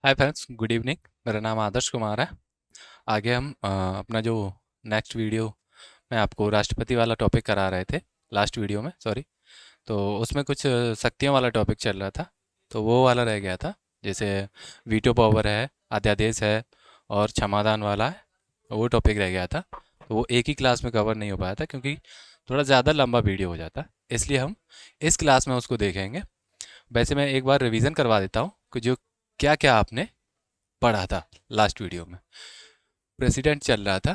Hi friends, good evening. मेरा नाम आदर्श कुमार है। आगे हम अपना जो नेक्स्ट वीडियो में आपको राष्ट्रपति वाला टॉपिक करा रहे थे, लास्ट वीडियो में, सॉरी। तो उसमें कुछ शक्तियों वाला टॉपिक चल रहा था, तो वो वाला रह गया था। जैसे वीटो पावर है, अध्यादेश है और क्षमादान वाला है, वो टॉपिक रह गया था। तो वो एक ही क्लास में कवर नहीं हो पाया था क्योंकि थोड़ा ज़्यादा लंबा वीडियो हो जाता, इसलिए हम इस क्लास में उसको देखेंगे। वैसे मैं एक बार रिवीजन करवा देता हूँ कि जो क्या क्या आपने पढ़ा था लास्ट वीडियो में। प्रेसिडेंट चल रहा था।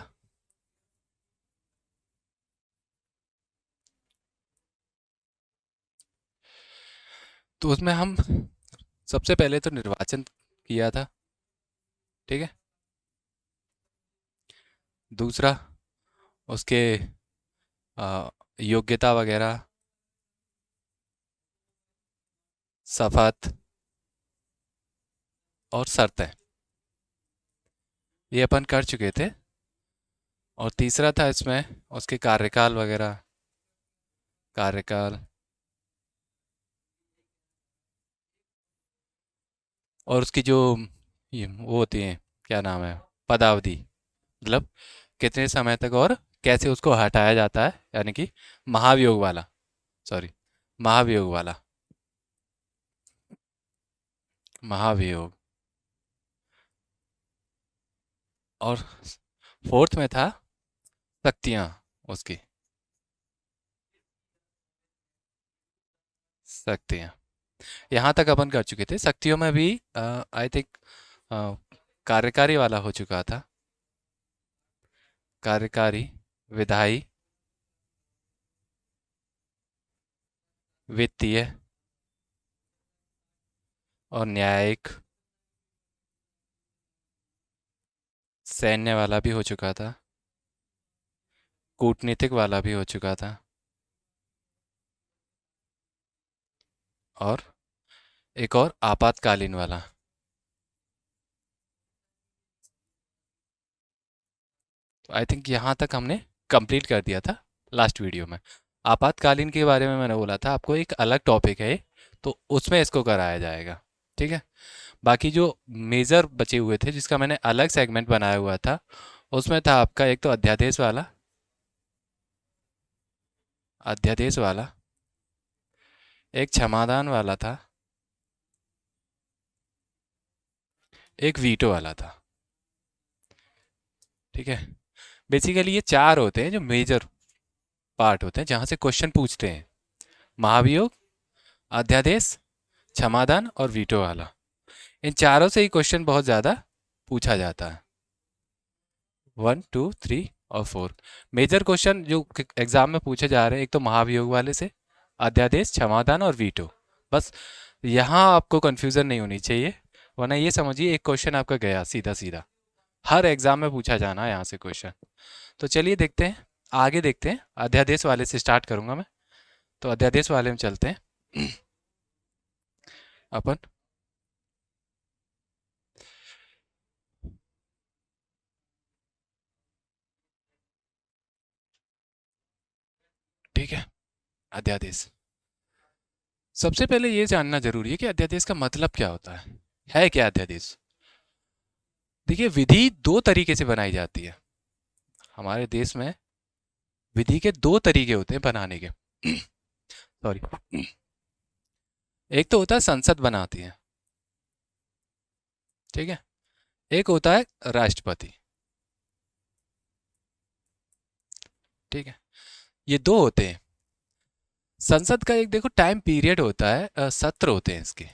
तो उसमें हम सबसे पहले तो निर्वाचन किया था, ठीक है। दूसरा, उसके अ, योग्यता वगैरह, शपथ और शर्तें, ये अपन कर चुके थे। और तीसरा था इसमें उसके कार्यकाल वगैरह, कार्यकाल और उसकी जो ये वो होती है, क्या नाम है, पदावधि, मतलब कितने समय तक और कैसे उसको हटाया जाता है, यानी कि महाभियोग वाला, सॉरी, महाभियोग वाला, महाभियोग। और फोर्थ में था शक्तियाँ उसकी, शक्तियाँ। यहाँ तक अपन कर चुके थे। शक्तियों में भी आई थिंक कार्यकारी वाला हो चुका था, कार्यकारी, विधायी, वित्तीय और न्यायिक, सैन्य वाला भी हो चुका था, कूटनीतिक वाला भी हो चुका था, और एक और आपातकालीन वाला। तो आई थिंक यहाँ तक हमने कंप्लीट कर दिया था लास्ट वीडियो में। आपातकालीन के बारे में मैंने बोला था आपको एक अलग टॉपिक है ये, तो उसमें इसको कराया जाएगा, ठीक है। बाकी जो मेजर बचे हुए थे जिसका मैंने अलग सेगमेंट बनाया हुआ था, उसमें था आपका एक तो अध्यादेश वाला, अध्यादेश वाला, एक क्षमादान वाला था, एक वीटो वाला था, ठीक है। बेसिकली ये चार होते हैं जो मेजर पार्ट होते हैं जहाँ से क्वेश्चन पूछते हैं: महाभियोग, अध्यादेश, क्षमादान और वीटो वाला। इन चारों से ही क्वेश्चन बहुत ज़्यादा पूछा जाता है। 1 2 3 और 4 मेजर क्वेश्चन जो एग्जाम में पूछे जा रहे हैं, एक तो महाभियोग वाले से, अध्यादेश, क्षमादान और वीटो। बस यहाँ आपको कंफ्यूजन नहीं होनी चाहिए, वरना ये समझिए एक क्वेश्चन आपका गया सीधा सीधा। हर एग्जाम में पूछा जाना है यहाँ से क्वेश्चन। तो चलिए देखते हैं, आगे देखते हैं। अध्यादेश वाले से स्टार्ट करूंगा मैं। तो अध्यादेश वाले में चलते हैं अपन। ठीक है, अध्यादेश। सबसे पहले ये जानना जरूरी है कि अध्यादेश का मतलब क्या होता है क्या अध्यादेश। देखिए, विधि दो तरीके से बनाई जाती है हमारे देश में। विधि के दो तरीके होते हैं बनाने के सॉरी। एक तो होता है संसद बनाती है, ठीक है। एक होता है राष्ट्रपति, ठीक है। ये दो होते हैं। संसद का एक देखो टाइम पीरियड होता है, सत्र होते हैं इसके।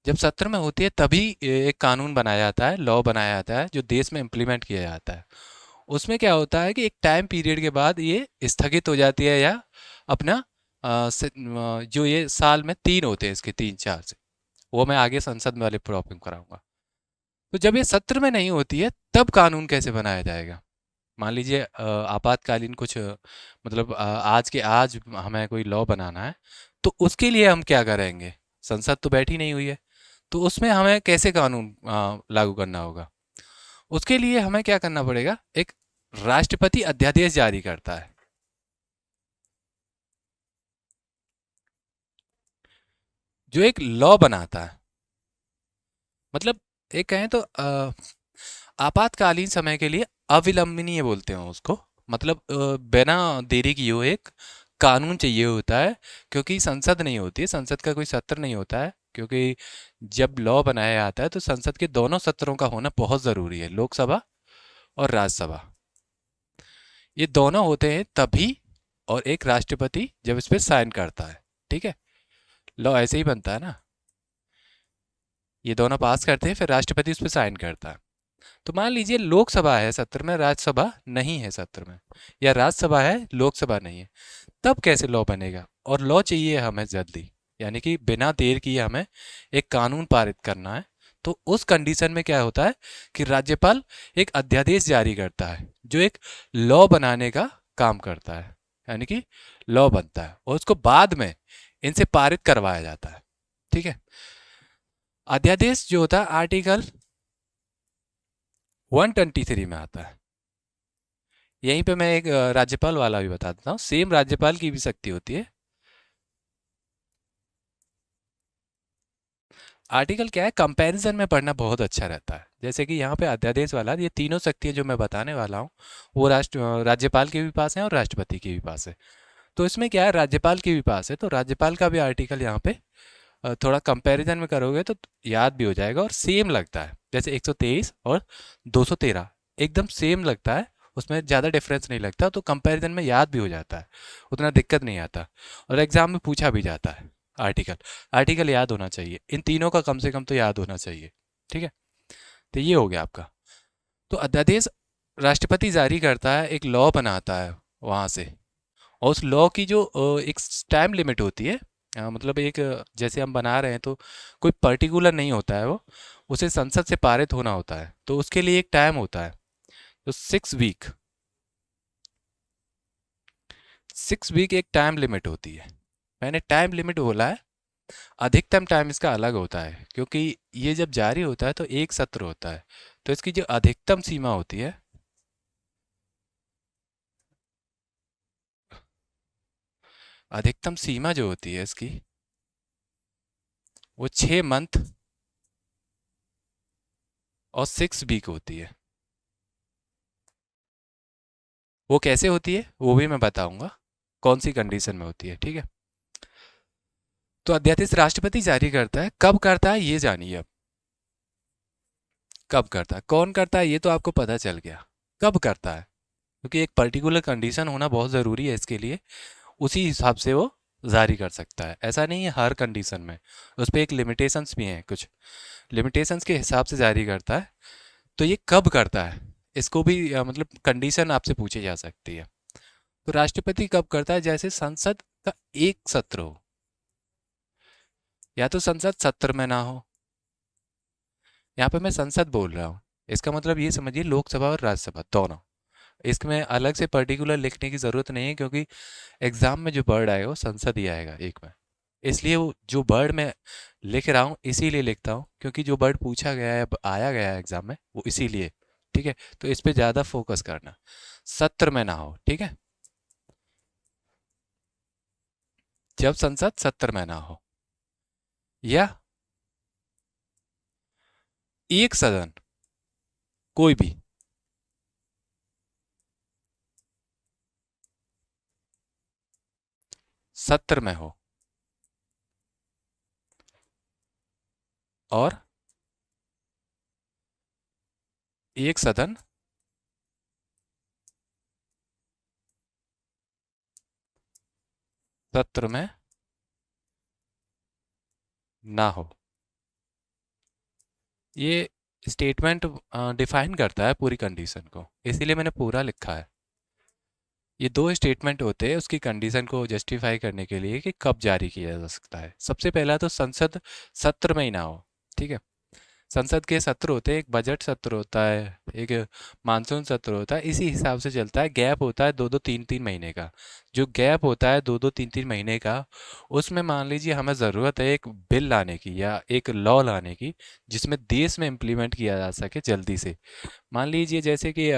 जब सत्र में होती है तभी एक कानून बनाया जाता है, लॉ बनाया जाता है जो देश में इम्प्लीमेंट किया जाता है। उसमें क्या होता है कि एक टाइम पीरियड के बाद ये स्थगित हो जाती है, या अपना जो ये साल में तीन होते हैं इसके, तीन चार से, वो मैं आगे संसद वाले प्रॉब्लम कराऊंगा। तो जब ये सत्र में नहीं होती है तब कानून कैसे बनाया जाएगा। मान लीजिए आपातकालीन कुछ मतलब आज के आज हमें कोई लॉ बनाना है, तो उसके लिए हम क्या करेंगे। संसद तो बैठी नहीं हुई है, तो उसमें हमें कैसे कानून लागू करना होगा। उसके लिए हमें क्या करना पड़ेगा, एक राष्ट्रपति अध्यादेश जारी करता है, जो एक लॉ बनाता है। मतलब एक कहें तो आपातकालीन समय के लिए अविलंबनीय बोलते हैं उसको। मतलब बिना देरी किए हुए एक कानून चाहिए होता है, क्योंकि संसद नहीं होती है, संसद का कोई सत्र नहीं होता है, क्योंकि जब लॉ बनाया जाता है तो संसद के दोनों सत्रों का होना बहुत ज़रूरी है, लोकसभा और राज्यसभा, ये दोनों होते हैं तभी। और एक राष्ट्रपति जब इस पे साइन करता है, ठीक है, लॉ ऐसे ही बनता है ना, ये दोनों पास करते हैं फिर राष्ट्रपति उस पर साइन करता है। तो मान लीजिए लोकसभा है सत्र में, राज्यसभा नहीं है सत्र में, या राज्यसभा है लोकसभा नहीं है, तब कैसे लॉ बनेगा? और लॉ चाहिए हमें जल्दी, यानी कि बिना देर किए हमें एक कानून पारित करना है। तो उस कंडीशन में क्या होता है कि राज्यपाल एक अध्यादेश जारी करता है जो एक लॉ बनाने का काम करता है, यानी कि लॉ बनता है और उसको बाद में इनसे पारित करवाया जाता है, ठीक है। अध्यादेश जो होता है आर्टिकल 123 में आता है। यहीं पे मैं एक राज्यपाल वाला भी बता देता हूँ, सेम राज्यपाल की भी शक्ति होती है। आर्टिकल क्या है, कंपैरिजन में पढ़ना बहुत अच्छा रहता है। जैसे कि यहाँ पे अध्यादेश वाला, ये तीनों शक्तियाँ जो मैं बताने वाला हूँ वो राज्यपाल के भी पास है और राष्ट्रपति के भी पास है। तो इसमें क्या है, राज्यपाल के भी पास है तो राज्यपाल का भी आर्टिकल यहाँ पे थोड़ा कंपैरिजन में करोगे तो याद भी हो जाएगा और सेम लगता है। जैसे 123 और 213 एकदम सेम लगता है, उसमें ज़्यादा डिफरेंस नहीं लगता, तो कंपैरिजन में याद भी हो जाता है, उतना दिक्कत नहीं आता और एग्जाम में पूछा भी जाता है। आर्टिकल आर्टिकल याद होना चाहिए, इन तीनों का कम से कम तो याद होना चाहिए, ठीक है। तो ये हो गया आपका। तो अध्यादेश राष्ट्रपति जारी करता है, एक लॉ बनाता है वहाँ से, और उस लॉ की जो एक टाइम लिमिट होती है, मतलब एक जैसे हम बना रहे हैं तो कोई पर्टिकुलर नहीं होता है वो, उसे संसद से पारित होना होता है तो उसके लिए एक टाइम होता है। तो 6 वीक, 6 वीक एक टाइम लिमिट होती है। मैंने टाइम लिमिट बोला है, अधिकतम टाइम इसका अलग होता है, क्योंकि ये जब जारी होता है तो एक सत्र होता है, तो इसकी जो अधिकतम सीमा होती है, अधिकतम सीमा जो होती है इसकी, वो 6 मंथ और 6 वीक होती है। वो कैसे होती है वो भी मैं बताऊंगा, कौन सी कंडीशन में होती है, ठीक है। तो अध्यादेश राष्ट्रपति जारी करता है, कब करता है ये जानिए अब। कब करता है, कौन करता है, ये तो आपको पता चल गया, कब करता है, क्योंकि एक पर्टिकुलर कंडीशन होना बहुत ज़रूरी है इसके लिए, उसी हिसाब से वो जारी कर सकता है। ऐसा नहीं है हर कंडीशन में, उस पर एक लिमिटेशंस भी हैं, कुछ लिमिटेशंस के हिसाब से जारी करता है। तो ये कब करता है, इसको भी मतलब कंडीशन आपसे पूछी जा सकती है। तो राष्ट्रपति कब करता है, जैसे संसद का एक सत्र हो, या तो संसद सत्र में ना हो, यहाँ पे मैं संसद बोल रहा हूँ, इसका मतलब ये समझिए लोकसभा और राज्यसभा दोनों, इसमें अलग से पर्टिकुलर लिखने की ज़रूरत नहीं है, क्योंकि एग्ज़ाम में जो वर्ड आएगा वो संसद ही आएगा एक में। इसलिए वो जो वर्ड मैं लिख रहा हूँ इसीलिए लिखता हूँ, क्योंकि जो वर्ड पूछा गया है, आया गया है एग्ज़ाम में, वो इसीलिए, ठीक है। तो इस पे ज़्यादा फोकस करना, सत्र में ना हो, ठीक है, जब संसद सत्र में ना हो, या एक सदन कोई भी सत्र में हो, और एक सदन सत्र में ना हो। ये स्टेटमेंट डिफाइन करता है पूरी कंडीशन को, इसीलिए मैंने पूरा लिखा है। ये दो स्टेटमेंट होते हैं उसकी कंडीशन को जस्टिफाई करने के लिए कि कब जारी किया जा सकता है। सबसे पहला तो संसद सत्र में ही ना हो, ठीक है। संसद के सत्र होते हैं, एक बजट सत्र होता है, एक मानसून सत्र होता है, इसी हिसाब से चलता है। गैप होता है 2-2 3-3 महीने का, जो गैप होता है 2-2 3-3 महीने का, उसमें मान लीजिए हमें ज़रूरत है एक बिल लाने की या एक लॉ लाने की, जिसमें देश में इम्प्लीमेंट किया जा सके जल्दी से। मान लीजिए जैसे कि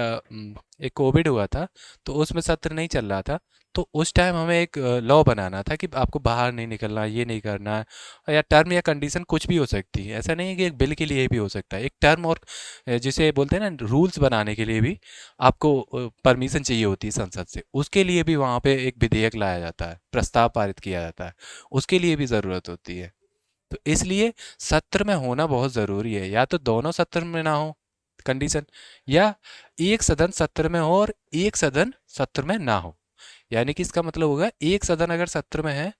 एक कोविड हुआ था तो उसमें सत्र नहीं चल रहा था, तो उस टाइम हमें एक लॉ बनाना था कि आपको बाहर नहीं निकलना, ये नहीं करना है। या टर्म या कंडीशन कुछ भी हो सकती है, ऐसा नहीं है कि एक बिल के लिए भी हो सकता है। एक टर्म और जिसे बोलते हैं ना रूल्स बनाने के लिए भी आपको परमिशन चाहिए होती है संसद से। उसके लिए भी वहाँ पे एक विधेयक लाया जाता है, प्रस्ताव पारित किया जाता है, उसके लिए भी ज़रूरत होती है। तो इसलिए सत्र में होना बहुत ज़रूरी है। या तो दोनों सत्र में ना हो कंडीशन, या एक सदन सत्र में हो और एक सदन सत्र में ना हो। यानी कि इसका मतलब होगा एक सदन अगर सत्र में है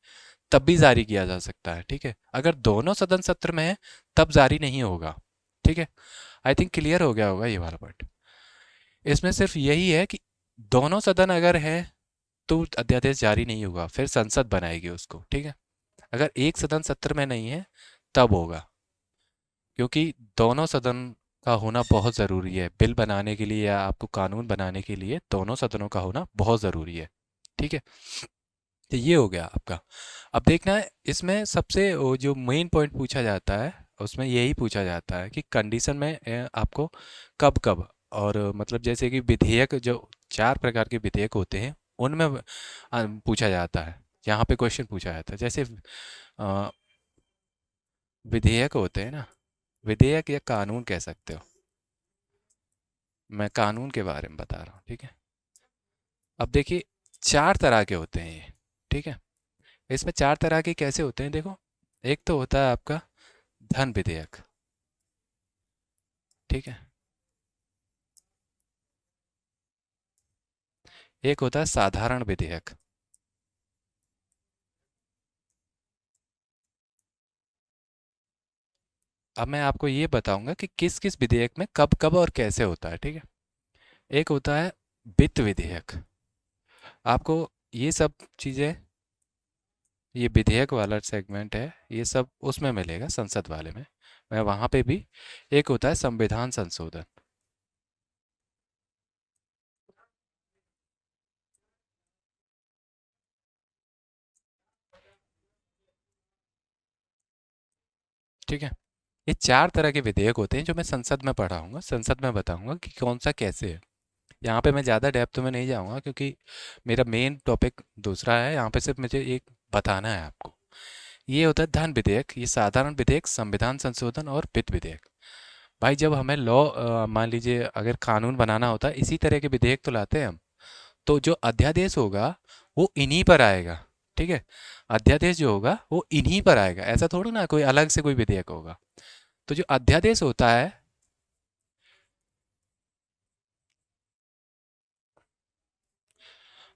तब भी जारी किया जा सकता है, ठीक है। अगर दोनों सदन सत्र में है तब जारी नहीं होगा, ठीक है। आई थिंक क्लियर हो गया होगा ये वाला पॉइंट। इसमें सिर्फ यही है कि दोनों सदन अगर है तो अध्यादेश जारी नहीं होगा, फिर संसद बनाएगी उसको, ठीक है। अगर एक सदन सत्र में नहीं है तब होगा, क्योंकि दोनों सदन का होना बहुत ज़रूरी है बिल बनाने के लिए या आपको कानून बनाने के लिए। दोनों सदनों का होना बहुत ज़रूरी है, ठीक है। तो ये हो गया आपका। अब देखना है इसमें सबसे वो जो मेन पॉइंट पूछा जाता है उसमें यही पूछा जाता है कि कंडीशन में आपको कब कब और मतलब जैसे कि विधेयक जो 4 प्रकार के विधेयक होते हैं उनमें पूछा जाता है। यहाँ पे क्वेश्चन पूछा जाता है जैसे अ, विधेयक होते हैं ना, विधेयक या कानून कह सकते हो। मैं कानून के बारे में बता रहा हूँ, ठीक है। अब देखिए 4 तरह के होते हैं ये, ठीक है। इसमें 4 तरह के कैसे होते हैं देखो। एक तो होता है आपका धन विधेयक, ठीक है। एक होता है साधारण विधेयक। अब मैं आपको ये बताऊंगा कि किस किस विधेयक में कब कब और कैसे होता है, ठीक है। एक होता है वित्त विधेयक। आपको ये सब चीज़ें, ये विधेयक वाला सेगमेंट है, ये सब उसमें मिलेगा संसद वाले में। मैं वहाँ पे भी। एक होता है संविधान संशोधन। ठीक है। ये 4 तरह के विधेयक होते हैं जो मैं संसद में पढ़ाऊंगा, संसद में बताऊंगा कि कौन सा कैसे है। यहाँ पे मैं ज़्यादा डेप्थ में नहीं जाऊँगा क्योंकि मेरा मेन टॉपिक दूसरा है। यहाँ पे सिर्फ मुझे एक बताना है आपको। ये होता है धन विधेयक, ये साधारण विधेयक, संविधान संशोधन और वित्त विधेयक। भाई जब हमें लॉ मान लीजिए अगर कानून बनाना होता है इसी तरह के विधेयक तो लाते हैं हम। तो जो अध्यादेश होगा वो इन्हीं पर आएगा, ठीक है। अध्यादेश जो होगा वो इन्हीं पर आएगा, ऐसा थोड़ा ना कोई अलग से कोई विधेयक होगा। तो जो अध्यादेश होता है,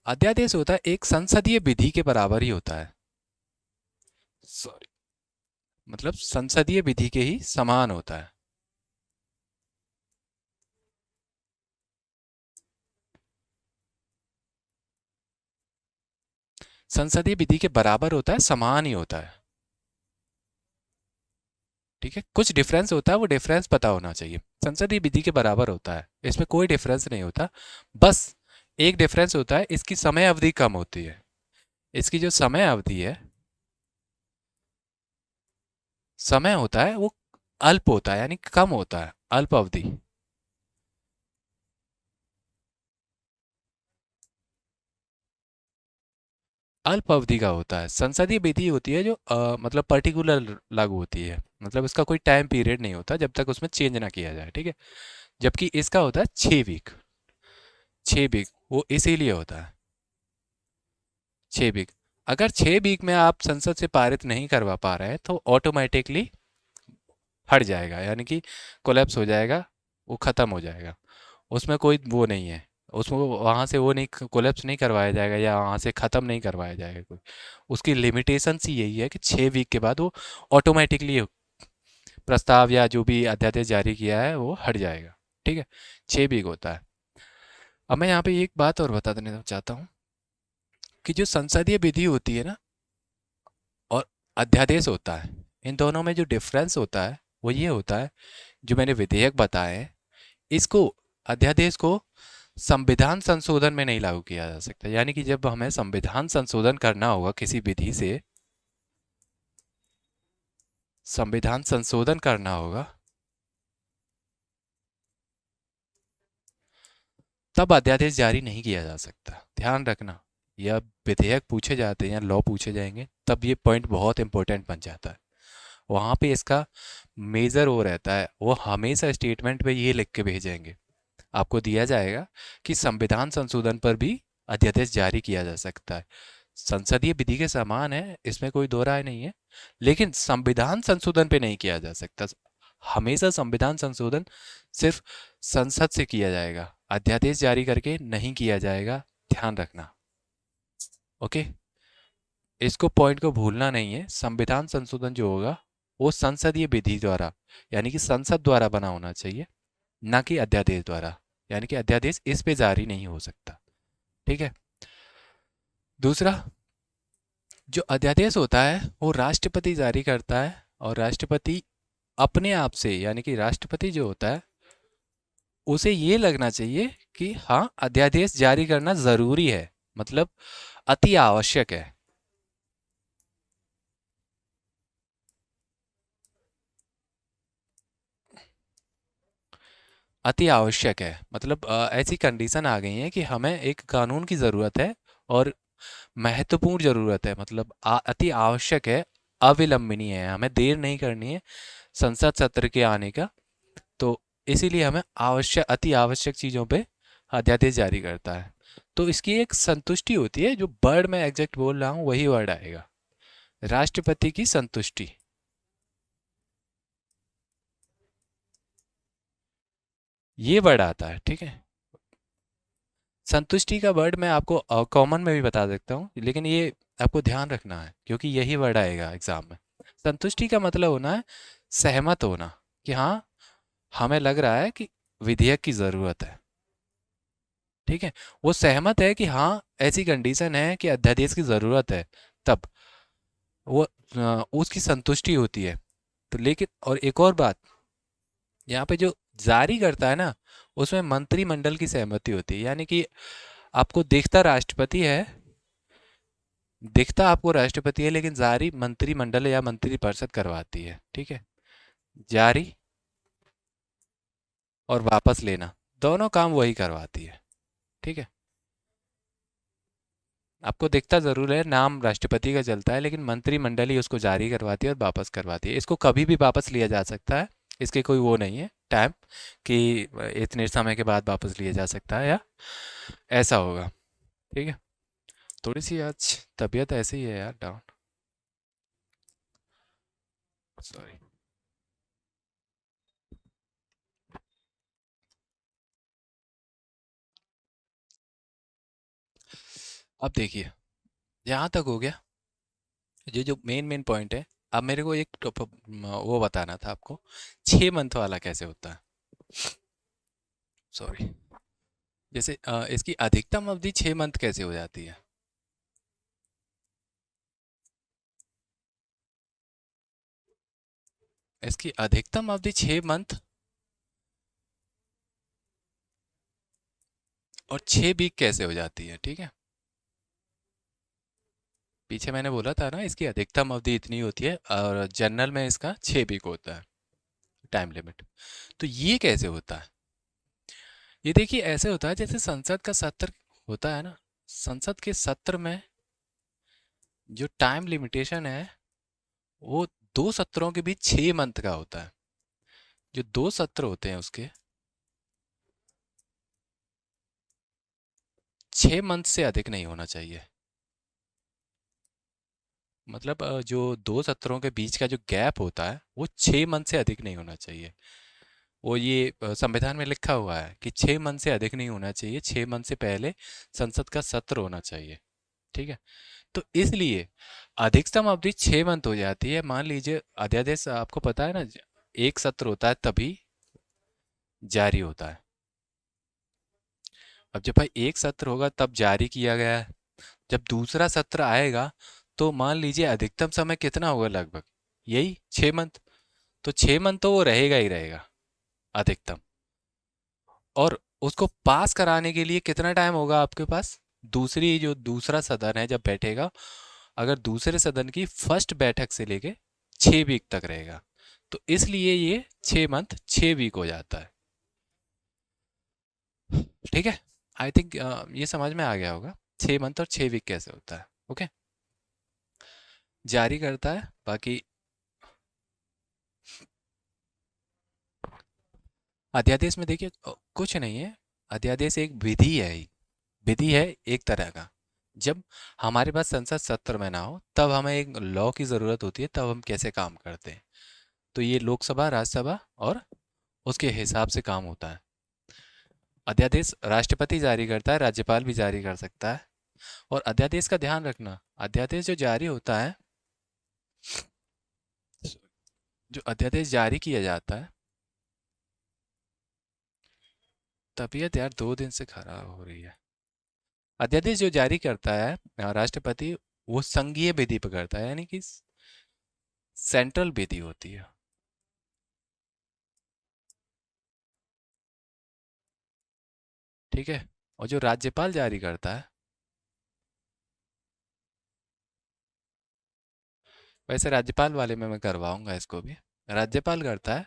अध्यादेश होता है एक संसदीय विधि के बराबर ही होता है। सॉरी, मतलब संसदीय विधि के ही समान होता है। संसदीय विधि के बराबर होता है, समान ही होता है, ठीक है। कुछ डिफरेंस होता है, वो डिफरेंस पता होना चाहिए। संसदीय विधि के बराबर होता है, इसमें कोई डिफरेंस नहीं होता। बस एक डिफरेंस होता है, इसकी समय अवधि कम होती है। इसकी जो समय अवधि है, समय होता है वो अल्प होता है, यानी कम होता है, अल्प अवधि। अल्प अवधि का होता है। संसदीय विधि होती है जो मतलब पर्टिकुलर लागू होती है, मतलब इसका कोई टाइम पीरियड नहीं होता जब तक उसमें चेंज ना किया जाए, ठीक है। जबकि इसका होता है 6 वीक। 6 वीक वो इसीलिए होता है 6 वीक। अगर 6 वीक में आप संसद से पारित नहीं करवा पा रहे हैं तो ऑटोमेटिकली हट जाएगा, यानी कि कोलैप्स हो जाएगा, वो ख़त्म हो जाएगा। उसमें कोई वो नहीं है, उसमें वहाँ से वो नहीं, कोलैप्स नहीं करवाया जाएगा या वहाँ से ख़त्म नहीं करवाया जाएगा कोई। उसकी लिमिटेशंस ही यही है कि 6 वीक के बाद वो ऑटोमेटिकली प्रस्ताव या जो भी अध्यादेश जारी किया है वो हट जाएगा, ठीक है। 6 वीक होता है। अब मैं यहाँ पे एक बात और बता देना चाहता हूँ कि जो संसदीय विधि होती है ना और अध्यादेश होता है, इन दोनों में जो डिफरेंस होता है वो ये होता है, जो मैंने विधेयक बताए हैं इसको, अध्यादेश को संविधान संशोधन में नहीं लागू किया जा सकता। यानी कि जब हमें संविधान संशोधन करना होगा किसी विधि से, संविधान संशोधन करना होगा, तब अध्यादेश जारी नहीं किया जा सकता, ध्यान रखना। या विधेयक पूछे जाते हैं या लॉ पूछे जाएंगे, तब ये पॉइंट बहुत इंपॉर्टेंट बन जाता है। वहाँ पे इसका मेजर वो रहता है, वो हमेशा स्टेटमेंट पे ये लिख के भेजेंगे, आपको दिया जाएगा कि संविधान संशोधन पर भी अध्यादेश जारी किया जा सकता है। संसदीय विधि के समान है, इसमें कोई दो राय नहीं है, लेकिन संविधान संशोधन पे नहीं किया जा सकता। हमेशा संविधान संशोधन सिर्फ संसद से किया जाएगा, अध्यादेश जारी करके नहीं किया जाएगा, ध्यान रखना। ओके, इसको पॉइंट को भूलना नहीं है। संविधान संशोधन जो होगा वो संसदीय विधि द्वारा, यानी कि संसद द्वारा बना होना चाहिए, ना कि अध्यादेश द्वारा, यानी कि अध्यादेश इस पे जारी नहीं हो सकता। ठीक है। दूसरा, जो अध्यादेश होता है वो राष्ट्रपति जारी करता है, और राष्ट्रपति अपने आप से, यानी कि राष्ट्रपति जो होता है उसे ये लगना चाहिए कि हाँ अध्यादेश जारी करना जरूरी है, मतलब अति आवश्यक है। अति आवश्यक है मतलब ऐसी कंडीशन आ गई है कि हमें एक कानून की ज़रूरत है, और महत्वपूर्ण ज़रूरत है, मतलब अति आवश्यक है, अविलंबनीय है, हमें देर नहीं करनी है संसद सत्र के आने का। तो इसीलिए हमें आवश्यक, अति आवश्यक चीज़ों पे अध्यादेश जारी करता है। तो इसकी एक संतुष्टि होती है, जो वर्ड मैं एग्जैक्ट बोल रहा हूँ वही वर्ड आएगा, राष्ट्रपति की संतुष्टि। ये वर्ड आता है, ठीक है। संतुष्टि का वर्ड मैं आपको कॉमन में भी बता सकता हूँ, लेकिन ये आपको ध्यान रखना है क्योंकि यही वर्ड आएगा एग्जाम में। संतुष्टि का मतलब होना है सहमत होना, कि हाँ हमें लग रहा है कि विधेयक की ज़रूरत है। ठीक है, वो सहमत है कि हाँ ऐसी कंडीशन है कि अध्यादेश की ज़रूरत है, तब वो उसकी संतुष्टि होती है। तो लेकिन और एक और बात, यहाँ पे जो जारी करता है ना, उसमें मंत्रिमंडल की सहमति होती है, यानी कि आपको दिखता राष्ट्रपति है, दिखता आपको राष्ट्रपति है, लेकिन जारी मंत्रिमंडल या मंत्रिपरिषद करवाती है। ठीक है, जारी और वापस लेना दोनों काम वही करवाती है। ठीक है, आपको दिखता जरूर है, नाम राष्ट्रपति का चलता है, लेकिन मंत्रिमंडल ही उसको जारी करवाती है और वापस करवाती है। इसको कभी भी वापस लिया जा सकता है, इसके कोई वो नहीं है टाइम कि इतने समय के बाद वापस लिया जा सकता है या ऐसा होगा। ठीक है, थोड़ी सी आज तबीयत ऐसे ही है यार, डाउन, सॉरी। अब देखिए, यहाँ तक हो गया, ये जो मेन मेन पॉइंट है। अब मेरे को एक वो बताना था आपको, 6 मंथ वाला कैसे होता है। सॉरी, जैसे इसकी अधिकतम अवधि 6 मंथ कैसे हो जाती है। इसकी अधिकतम अवधि 6 मंथ और 6 वीक कैसे हो जाती है। ठीक है, पीछे मैंने बोला था ना इसकी अधिकतम अवधि इतनी होती है, और जनरल में इसका 6 वीक होता है टाइम लिमिट। तो ये कैसे होता है, ये देखिए ऐसे होता है जैसे संसद का सत्र होता है ना, संसद के सत्र में जो टाइम लिमिटेशन है वो 2 सत्रों के बीच 6 मंथ का होता है। जो 2 सत्र होते हैं उसके 6 मंथ से अधिक नहीं होना चाहिए। मतलब जो 2 सत्रों के बीच का जो गैप होता है वो 6 मंथ से अधिक नहीं होना चाहिए। वो ये संविधान में लिखा हुआ है कि 6 मंथ से अधिक नहीं होना चाहिए, 6 मंथ से पहले संसद का सत्र होना चाहिए। ठीक है, तो इसलिए अधिकतम अवधि 6 मंथ हो जाती है। मान लीजिए अध्यादेश आपको पता है ना, एक सत्र होता है तभी जारी होता है। अब जब भाई एक सत्र होगा तब जारी किया गया है, जब दूसरा सत्र आएगा तो मान लीजिए अधिकतम समय कितना होगा, लगभग यही 6 मंथ। तो 6 मंथ तो वो रहेगा ही रहेगा अधिकतम। और उसको पास कराने के लिए कितना टाइम होगा आपके पास, दूसरी जो दूसरा सदन है जब बैठेगा, अगर दूसरे सदन की फर्स्ट बैठक से लेके 6 वीक तक रहेगा, तो इसलिए ये 6 मंथ 6 वीक हो जाता है। ठीक है, आई थिंक ये समझ में आ गया होगा। 6 मंथ और 6 वीक कैसे होता है। ओके, जारी करता है। बाकी अध्यादेश में देखिए कुछ नहीं है। अध्यादेश एक विधि है ही, विधि है एक तरह का। जब हमारे पास संसद सत्र में ना हो तब हमें एक लॉ की ज़रूरत होती है, तब हम कैसे काम करते हैं। तो ये लोकसभा, राज्यसभा और उसके हिसाब से काम होता है। अध्यादेश राष्ट्रपति जारी करता है, राज्यपाल भी जारी कर सकता है। और अध्यादेश का ध्यान रखना, अध्यादेश जो जारी होता है, जो अध्यादेश जारी किया जाता है, तबीयत यार 2 दिन से खराब हो रही है। अध्यादेश जो जारी करता है राष्ट्रपति, वो संघीय विधि पे करता है, यानी कि सेंट्रल विधि होती है। ठीक है। और जो राज्यपाल जारी करता है, वैसे राज्यपाल वाले में मैं करवाऊंगा इसको भी। राज्यपाल करता है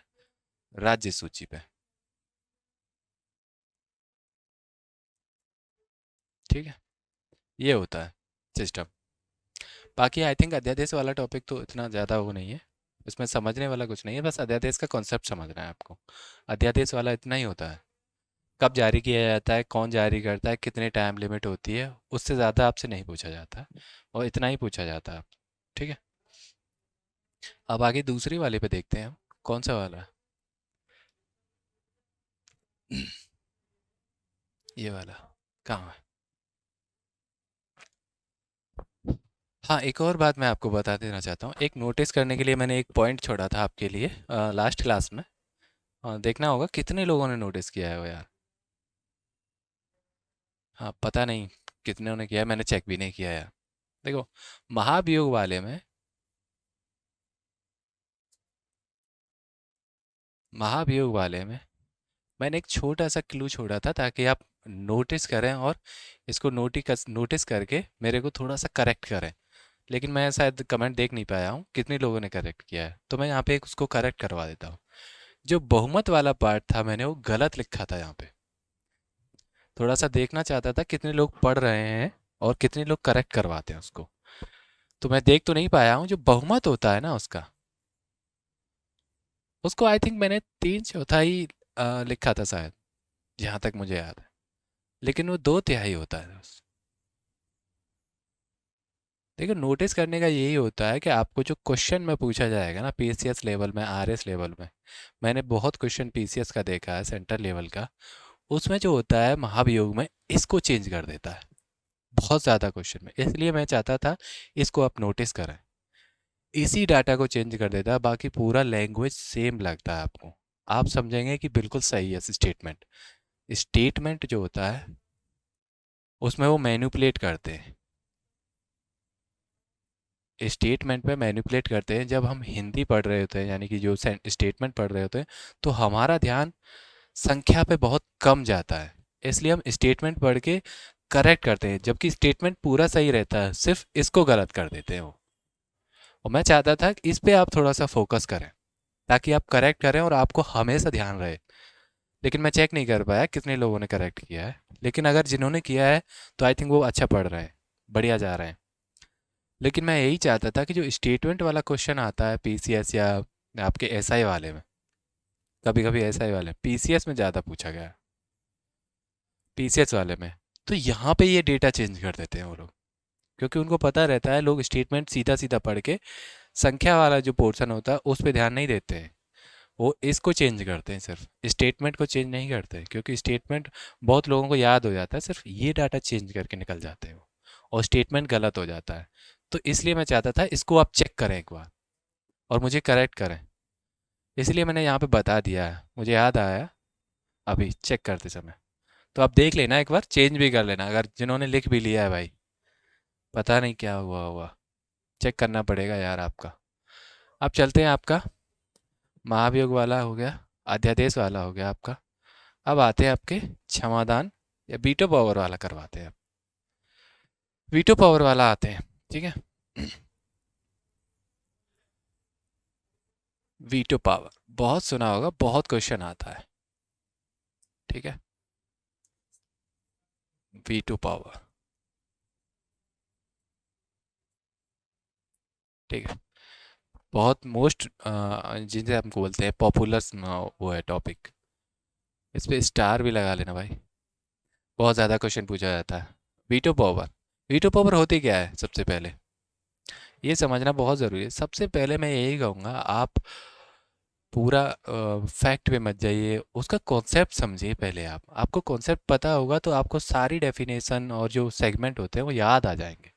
राज्य सूची पे। ठीक है, ये होता है सिस्टम। बाकी आई थिंक अध्यादेश वाला टॉपिक तो इतना ज़्यादा वो नहीं है, इसमें समझने वाला कुछ नहीं है, बस अध्यादेश का कॉन्सेप्ट समझना है आपको। अध्यादेश वाला इतना ही होता है, कब जारी किया जाता है, कौन जारी करता है, कितने टाइम लिमिट होती है, उससे ज़्यादा आपसे नहीं पूछा जाता है, और इतना ही पूछा जाता है आप। ठीक है। अब आगे दूसरी वाले पे देखते हैं हम, कौन सा वाला। ये वाला कहाँ है। हाँ, एक और बात मैं आपको बता देना चाहता हूँ। एक नोटिस करने के लिए मैंने एक पॉइंट छोड़ा था आपके लिए लास्ट क्लास में। देखना होगा कितने लोगों ने नोटिस किया है वो यार। हाँ, पता नहीं कितने ने किया है, मैंने चेक भी नहीं किया यार। देखो, महाभियोग वाले में, महाभियोग वाले में मैंने एक छोटा सा क्लू छोड़ा था ताकि आप नोटिस करें और इसको नोटिस नोटिस करके मेरे को थोड़ा सा करेक्ट करें। लेकिन मैं शायद कमेंट देख नहीं पाया हूँ कितने लोगों ने करेक्ट किया है, तो मैं यहाँ पे उसको करेक्ट करवा देता हूँ। जो बहुमत वाला पार्ट था मैंने वो गलत लिखा था यहाँ पे। थोड़ा सा देखना चाहता था कितने लोग पढ़ रहे हैं और कितने लोग करेक्ट करवाते हैं उसको। तो मैं देख तो नहीं पाया हूँ, जो बहुमत होता है ना उसका, उसको आई थिंक मैंने 3/4 लिखा था शायद, जहाँ तक मुझे याद है। लेकिन वो 2/3 होता है बस। देखो, नोटिस करने का यही होता है कि आपको जो क्वेश्चन में पूछा जाएगा ना, पीसीएस लेवल में, आरएस लेवल में, मैंने बहुत क्वेश्चन पीसीएस का देखा है, सेंट्रल लेवल का। उसमें जो होता है महाभियोग में, इसको चेंज कर देता है बहुत ज़्यादा क्वेश्चन में। इसलिए मैं चाहता था इसको आप नोटिस करें। इसी डाटा को चेंज कर देता है, बाकी पूरा लैंग्वेज सेम लगता है आपको। आप समझेंगे कि बिल्कुल सही है स्टेटमेंट। स्टेटमेंट जो होता है उसमें वो मैनिपुलेट करते हैं, स्टेटमेंट पे मैनिपुलेट करते हैं। जब हम हिंदी पढ़ रहे होते हैं, यानी कि जो स्टेटमेंट पढ़ रहे होते हैं, तो हमारा ध्यान संख्या पे बहुत कम जाता है, इसलिए हम स्टेटमेंट पढ़ के करेक्ट करते हैं, जबकि स्टेटमेंट पूरा सही रहता है, सिर्फ इसको गलत कर देते हैं वो। और मैं चाहता था कि इस पे आप थोड़ा सा फोकस करें ताकि आप करेक्ट करें और आपको हमेशा ध्यान रहे। लेकिन मैं चेक नहीं कर पाया कितने लोगों ने करेक्ट किया है, लेकिन अगर जिन्होंने किया है तो आई थिंक वो अच्छा पढ़ रहे हैं, बढ़िया जा रहे हैं। लेकिन मैं यही चाहता था कि जो स्टेटमेंट वाला क्वेश्चन आता है पीसीएस या आपके एसआई वाले में, कभी कभी एसआई वाले पीसीएस में ज़्यादा पूछा गया है, पीसीएस वाले में, तो यहाँ पे ये डेटा चेंज कर देते हैं वो लोग। क्योंकि उनको पता रहता है लोग स्टेटमेंट सीधा सीधा पढ़ के संख्या वाला जो पोर्शन होता है उस पर ध्यान नहीं देते हैं, वो इसको चेंज करते हैं, सिर्फ स्टेटमेंट को चेंज नहीं करते, क्योंकि स्टेटमेंट बहुत लोगों को याद हो जाता है, सिर्फ ये डाटा चेंज करके निकल जाते हैं वो, और स्टेटमेंट गलत हो जाता है। तो इसलिए मैं चाहता था इसको आप चेक करें एक बार और मुझे करेक्ट करें, इसलिए मैंने यहाँ पे बता दिया है, मुझे याद आया अभी चेक करते समय। तो आप देख लेना एक बार, चेंज भी कर लेना अगर जिन्होंने लिख भी लिया है भाई। पता नहीं क्या हुआ हुआ, चेक करना पड़ेगा यार आपका। अब चलते हैं, आपका महाभियोग वाला हो गया, अध्यादेश वाला हो गया आपका। अब आते हैं आपके क्षमादान या वीटो पावर वाला करवाते हैं। वीटो पावर वाला आते हैं, ठीक है। वीटो पावर बहुत सुना होगा, बहुत क्वेश्चन आता है, ठीक है। वीटो पावर ठीक है। बहुत मोस्ट जिसे हम बोलते हैं पॉपुलर वो है टॉपिक। इस पे स्टार भी लगा लेना भाई। बहुत ज़्यादा क्वेश्चन पूछा जाता है। Veto power. वीटो पावर होती क्या है सबसे पहले, ये समझना बहुत ज़रूरी है। सबसे पहले मैं यही कहूँगा, आप पूरा फैक्ट पे मत जाइए, उसका कॉन्सेप्ट समझिए पहले। आपको कॉन्सेप्ट पता होगा तो आपको सारी डेफिनेशन और जो सेगमेंट होते हैं वो याद आ जाएंगे।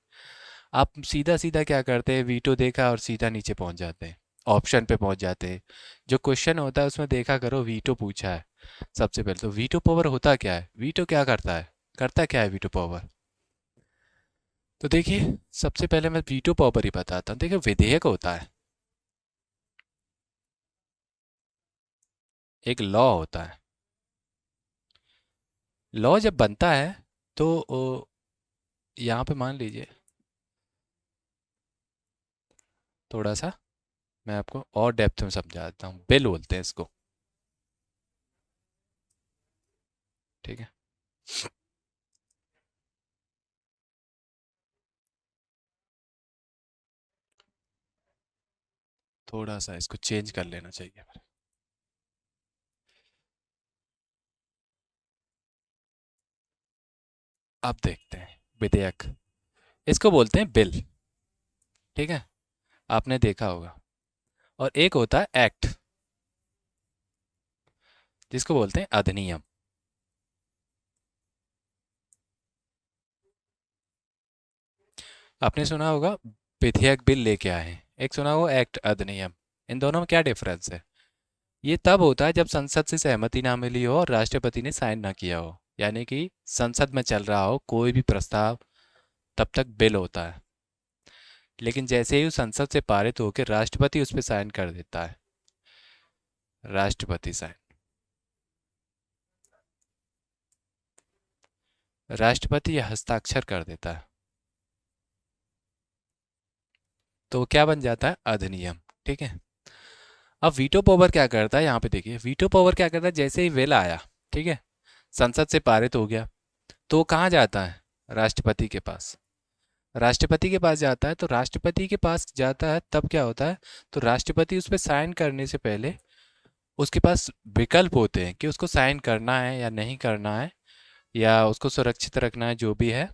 आप सीधा सीधा क्या करते हैं, वीटो देखा और सीधा नीचे पहुंच जाते हैं, ऑप्शन पे पहुंच जाते हैं। जो क्वेश्चन होता है उसमें देखा करो वीटो पूछा है। सबसे पहले तो वीटो पावर होता क्या है, वीटो क्या करता है, करता क्या है वीटो पावर। तो देखिए, सबसे पहले मैं वीटो पावर ही बताता हूँ। देखिए, विधेयक होता है, एक लॉ होता है। लॉ जब बनता है तो यहाँ पे मान लीजिए, थोड़ा सा मैं आपको और डेप्थ में समझाता हूँ। बिल बोलते हैं इसको, ठीक है। थोड़ा सा इसको चेंज कर लेना चाहिए। अब देखते हैं विधेयक, इसको बोलते हैं बिल, ठीक है। आपने देखा होगा। और एक होता है एक्ट, जिसको बोलते हैं अधिनियम। आपने सुना होगा विधेयक बिल लेके आए हैं, एक सुना होगा एक्ट अधिनियम। इन दोनों में क्या डिफरेंस है। ये तब होता है जब संसद से सहमति ना मिली हो और राष्ट्रपति ने साइन ना किया हो, यानी कि संसद में चल रहा हो कोई भी प्रस्ताव, तब तक बिल होता है। लेकिन जैसे ही वो संसद से पारित होकर राष्ट्रपति उस पर साइन कर देता है, राष्ट्रपति साइन, राष्ट्रपति या हस्ताक्षर कर देता है, तो क्या बन जाता है, अधिनियम। ठीक है। अब वीटो पावर क्या करता है, यहाँ पे देखिए, वीटो पावर क्या करता है, जैसे ही बिल आया, ठीक है, संसद से पारित हो गया, तो वो कहाँ जाता है, राष्ट्रपति के पास। राष्ट्रपति के पास जाता है, तो राष्ट्रपति के पास जाता है तब क्या होता है, तो राष्ट्रपति उस पर साइन करने से पहले उसके पास विकल्प होते हैं कि उसको साइन करना है या नहीं करना है, या उसको सुरक्षित रखना है, जो भी है।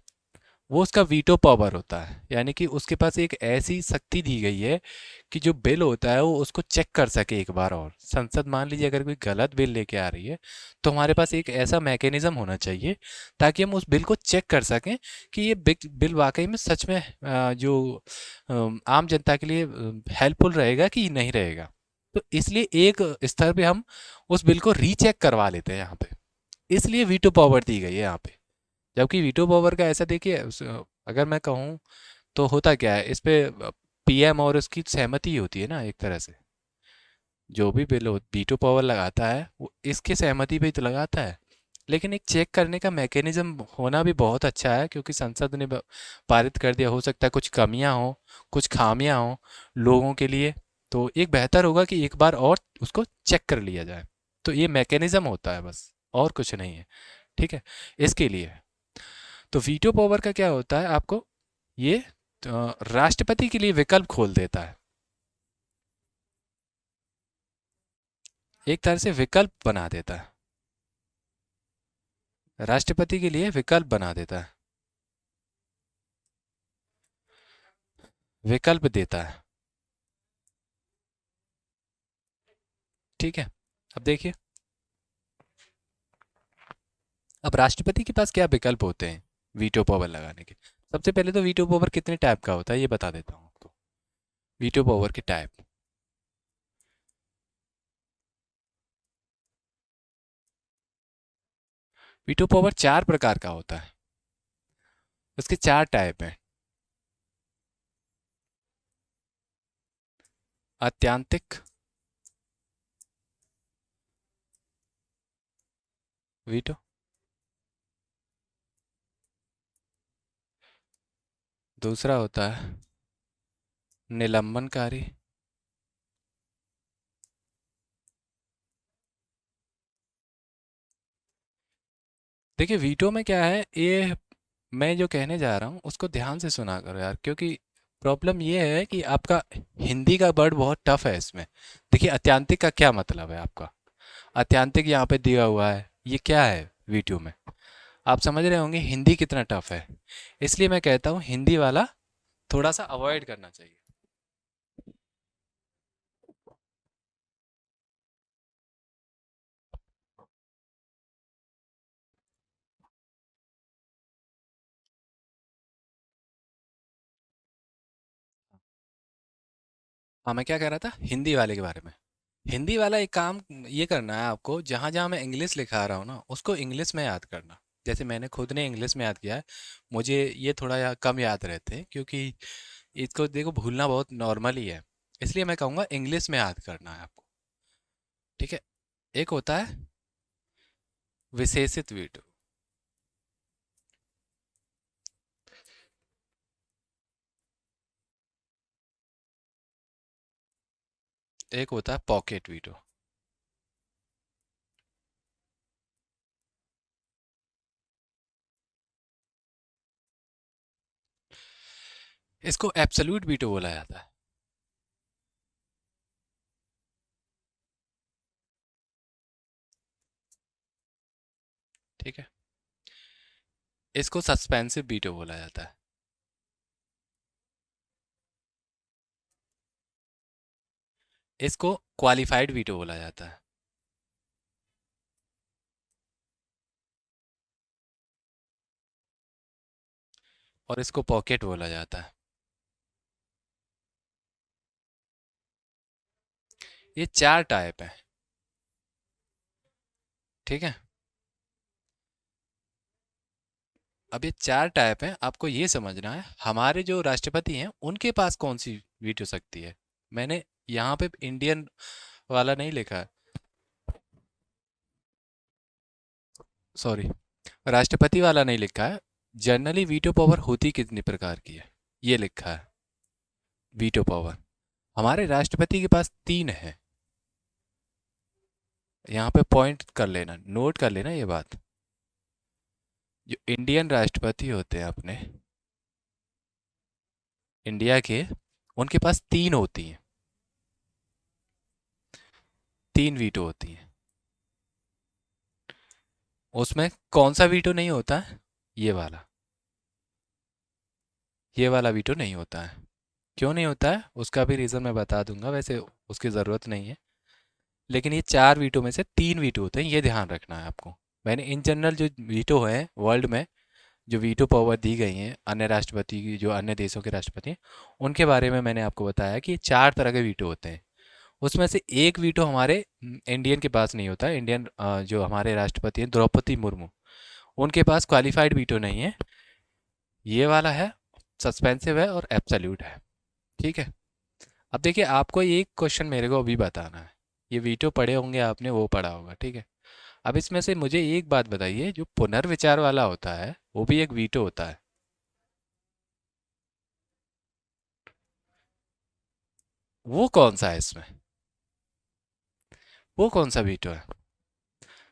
वो उसका वीटो पावर होता है, यानी कि उसके पास एक ऐसी शक्ति दी गई है कि जो बिल होता है वो उसको चेक कर सके एक बार। और संसद मान लीजिए अगर कोई गलत बिल लेके आ रही है, तो हमारे पास एक ऐसा मैकेनिज्म होना चाहिए ताकि हम उस बिल को चेक कर सकें कि ये बिल वाकई में सच में जो आम जनता के लिए हेल्पफुल रहेगा कि नहीं रहेगा। तो इसलिए एक स्तर पे हम उस बिल को रीचेक करवा लेते हैं यहाँ पे, इसलिए वीटो पावर दी गई है यहाँ पे। जबकि वीटो पावर का ऐसा देखिए, अगर मैं कहूँ तो होता क्या है, इस पे पीएम और उसकी सहमति होती है ना एक तरह से। जो भी बिल वीटो पावर लगाता है वो इसके सहमति पे ही तो लगाता है। लेकिन एक चेक करने का मैकेनिज्म होना भी बहुत अच्छा है, क्योंकि संसद ने पारित कर दिया, हो सकता है कुछ कमियां हो, कुछ खामियां हो लोगों के लिए, तो एक बेहतर होगा कि एक बार और उसको चेक कर लिया जाए। तो ये मैकेनिज्म होता है बस, और कुछ नहीं है। ठीक है, इसके लिए। तो वीटो पावर का क्या होता है, आपको ये राष्ट्रपति के लिए विकल्प खोल देता है, एक तरह से विकल्प बना देता है, राष्ट्रपति के लिए विकल्प बना देता है, विकल्प देता है। ठीक है। अब देखिए, अब राष्ट्रपति के पास क्या विकल्प होते हैं वीटो पावर लगाने के। सबसे पहले तो वीटो पावर कितने टाइप का होता है ये बता देता हूँ आपको। वीटो पावर के टाइप, वीटो पावर चार प्रकार का होता है, उसके चार टाइप हैं। आत्यांतिक वीटो, दूसरा होता है निलंबनकारी, देखिए वीटो में क्या है, ये मैं जो कहने जा रहा हूँ उसको ध्यान से सुना करो यार, क्योंकि प्रॉब्लम ये है कि आपका हिंदी का वर्ड बहुत टफ है इसमें। देखिए अत्यांतिक का क्या मतलब है आपका। अत्यांतिक यहाँ पे दिया हुआ है, ये क्या है वीडियो में। आप समझ रहे होंगे हिंदी कितना टफ है। इसलिए मैं कहता हूँ हिंदी वाला थोड़ा सा अवॉइड करना चाहिए। हाँ मैं क्या कह रहा था हिंदी वाले के बारे में। हिंदी वाला एक काम ये करना है आपको, जहाँ जहाँ मैं इंग्लिश लिखा रहा हूँ ना उसको इंग्लिश में याद करना। जैसे मैंने खुद ने इंग्लिश में याद किया है। मुझे ये थोड़ा कम याद रहते हैं क्योंकि इसको देखो भूलना बहुत नॉर्मल ही है। इसलिए मैं कहूँगा इंग्लिश में याद करना है आपको। ठीक है। एक होता है विशेषित वीडियो, एक होता है पॉकेट वीडियो। इसको एब्सोल्यूट वीडियो बोला जाता है। ठीक है। इसको सस्पेंसिव वीडियो बोला जाता है। इसको क्वालिफाइड वीडियो बोला जाता है। और इसको पॉकेट बोला जाता है। ये चार टाइप है। ठीक है। अब ये चार टाइप हैं, आपको ये समझना है हमारे जो राष्ट्रपति हैं उनके पास कौन सी वीडियो शक्ति है। मैंने यहाँ पे इंडियन वाला नहीं लिखा है, सॉरी, राष्ट्रपति वाला नहीं लिखा है। जनरली वीटो पावर होती कितनी प्रकार की है ये लिखा है। वीटो पावर हमारे राष्ट्रपति के पास तीन है। यहाँ पे पॉइंट कर लेना, नोट कर लेना ये बात। जो इंडियन राष्ट्रपति होते हैं अपने इंडिया के, उनके पास तीन होती हैं। तीन वीटो होती हैं। उसमें कौन सा वीटो नहीं होता है, ये वाला। ये वाला वीटो नहीं होता है। क्यों नहीं होता है उसका भी रीज़न मैं बता दूंगा, वैसे उसकी ज़रूरत नहीं है। लेकिन ये चार वीटो में से तीन वीटो होते हैं, ये ध्यान रखना है आपको। मैंने इन जनरल जो वीटो हैं वर्ल्ड में, जो वीटो पावर दी गई हैं अन्य राष्ट्रपति की, जो अन्य देशों के राष्ट्रपति हैं, उनके बारे में मैंने आपको बताया कि चार तरह के वीटो होते हैं। उसमें से एक वीटो हमारे इंडियन के पास नहीं होता है। इंडियन जो हमारे राष्ट्रपति हैं द्रौपदी मुर्मू, उनके पास क्वालिफाइड वीटो नहीं है। ये वाला है, सस्पेंसिव है और एब्सोल्यूट है। ठीक है। अब देखिए आपको एक क्वेश्चन मेरे को अभी बताना है। ये वीटो पढ़े होंगे आपने, वो पढ़ा होगा, ठीक है। अब इसमें से मुझे एक बात बताइए, जो पुनर्विचार वाला होता है वो भी एक वीटो होता है। वो कौन सा है इसमें, वो कौन सा वीटो है।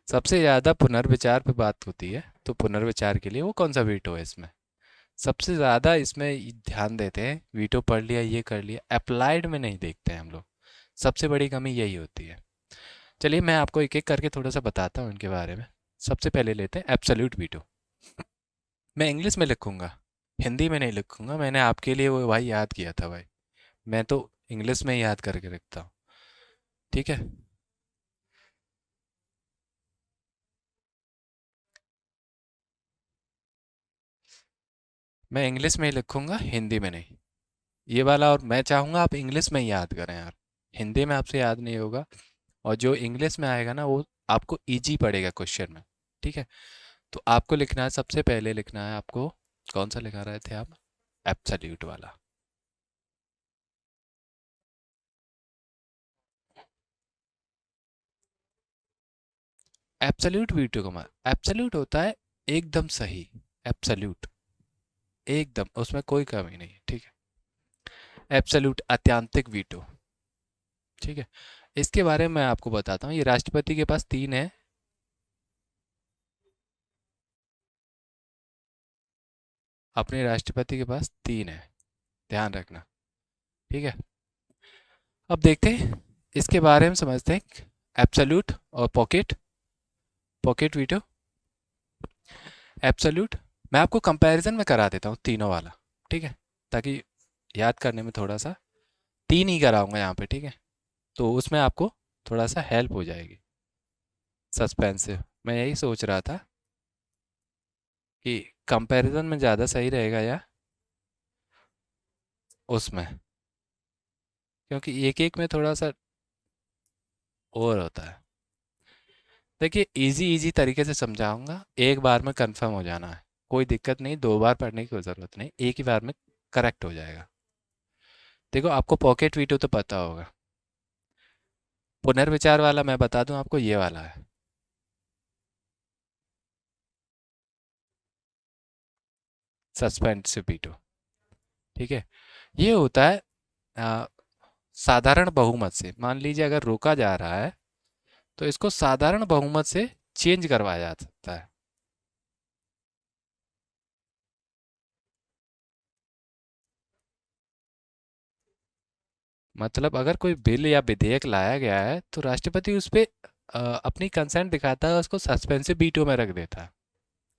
सबसे ज़्यादा पुनर्विचार पे बात होती है, तो पुनर्विचार के लिए वो कौन सा वीटो है इसमें। सबसे ज़्यादा इसमें ध्यान देते हैं, वीटो पढ़ लिया ये कर लिया, अप्लाइड में नहीं देखते हैं हम लोग। सबसे बड़ी कमी यही होती है। चलिए मैं आपको एक एक करके थोड़ा सा बताता हूँ इनके बारे में। सबसे पहले लेते हैं एब्सोल्यूट वीटो। मैं इंग्लिश में लिखूंगा, हिंदी में नहीं लिखूंगा। मैंने आपके लिए वो भाई याद किया था भाई, मैं तो इंग्लिश में ही याद करके रखता हूँ। ठीक है। मैं इंग्लिश में ही लिखूंगा, हिंदी में नहीं। ये वाला, और मैं चाहूँगा आप इंग्लिश में ही याद करें यार, हिंदी में आपसे याद नहीं होगा। और जो इंग्लिश में आएगा ना वो आपको इजी पड़ेगा क्वेश्चन में। ठीक है। तो आपको लिखना है, सबसे पहले लिखना है आपको, कौन सा लिखा रहे थे आप, एब्सोल्यूट वाला। एब्सोल्यूट वीटो का मतलब, एब्सोल्यूट होता है एकदम सही। एब्सोल्यूट एकदम, उसमें कोई कमी नहीं है। ठीक है। एब्सोल्यूट अत्यांतिक वीटो। ठीक है। इसके बारे में मैं आपको बताता हूँ, ये राष्ट्रपति के पास तीन है। अपने राष्ट्रपति के पास तीन है। ध्यान रखना। ठीक है। अब देखते हैं, इसके बारे में समझते हैं, एब्सोल्यूट और पॉकेट, पॉकेट वीटो, एब्सोल्यूट। मैं आपको कंपैरिजन में करा देता हूँ तीनों वाला, ठीक है, ताकि याद करने में थोड़ा सा, तीन ही कराऊंगा यहाँ पे, ठीक है, तो उसमें आपको थोड़ा सा हेल्प हो जाएगी। सस्पेंसिव, मैं यही सोच रहा था कि कंपैरिजन में ज़्यादा सही रहेगा या उसमें, क्योंकि एक एक में थोड़ा सा और होता है। देखिए, इजी इजी तरीके से समझाऊंगा, एक बार में कंफर्म हो जाना है, कोई दिक्कत नहीं, दो बार पढ़ने की कोई ज़रूरत नहीं, एक ही बार में करेक्ट हो जाएगा। देखो, आपको पॉकेट वीटो तो पता होगा, पुनर्विचार वाला मैं बता दूं आपको, ये वाला है। सस्पेंसिव वीटो, ठीक है। ये होता है आ, साधारण बहुमत से, मान लीजिए अगर रोका जा रहा है तो इसको साधारण बहुमत से चेंज करवाया जा सकता है। मतलब अगर कोई बिल या विधेयक लाया गया है तो राष्ट्रपति उस पे अपनी कंसेंट दिखाता है, उसको सस्पेंसिव वीटो में रख देता है।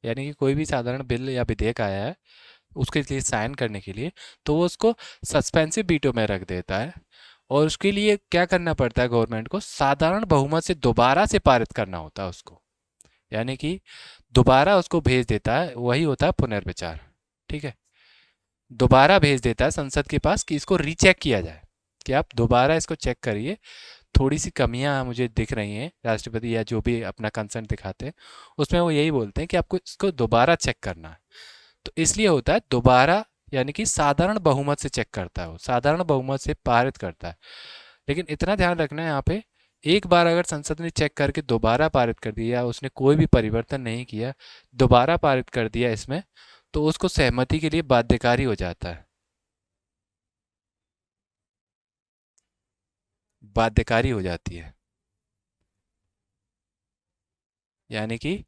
यानी कि कोई भी साधारण बिल या विधेयक आया है उसके लिए साइन करने के लिए, तो वो उसको सस्पेंसिव वीटो में रख देता है। और उसके लिए क्या करना पड़ता है, गवर्नमेंट को साधारण बहुमत से दोबारा से पारित करना होता है उसको, यानी कि दोबारा उसको भेज देता है, वही होता है पुनर्विचार। ठीक है, दोबारा भेज देता है संसद के पास कि इसको रीचेक किया जाए, कि आप दोबारा इसको चेक करिए, थोड़ी सी कमियां मुझे दिख रही हैं, राष्ट्रपति या जो भी अपना कंसर्न दिखाते हैं उसमें वो यही बोलते हैं कि आपको इसको दोबारा चेक करना है। तो इसलिए होता है दोबारा, यानी कि साधारण बहुमत से चेक करता है, वो साधारण बहुमत से पारित करता है। लेकिन इतना ध्यान रखना है यहाँ पे, एक बार अगर संसद ने चेक करके दोबारा पारित कर दिया, उसने कोई भी परिवर्तन नहीं किया, दोबारा पारित कर दिया इसमें, तो उसको सहमति के लिए बाध्यकारी हो जाता है। बाध्यकारी हो जाती है, यानी कि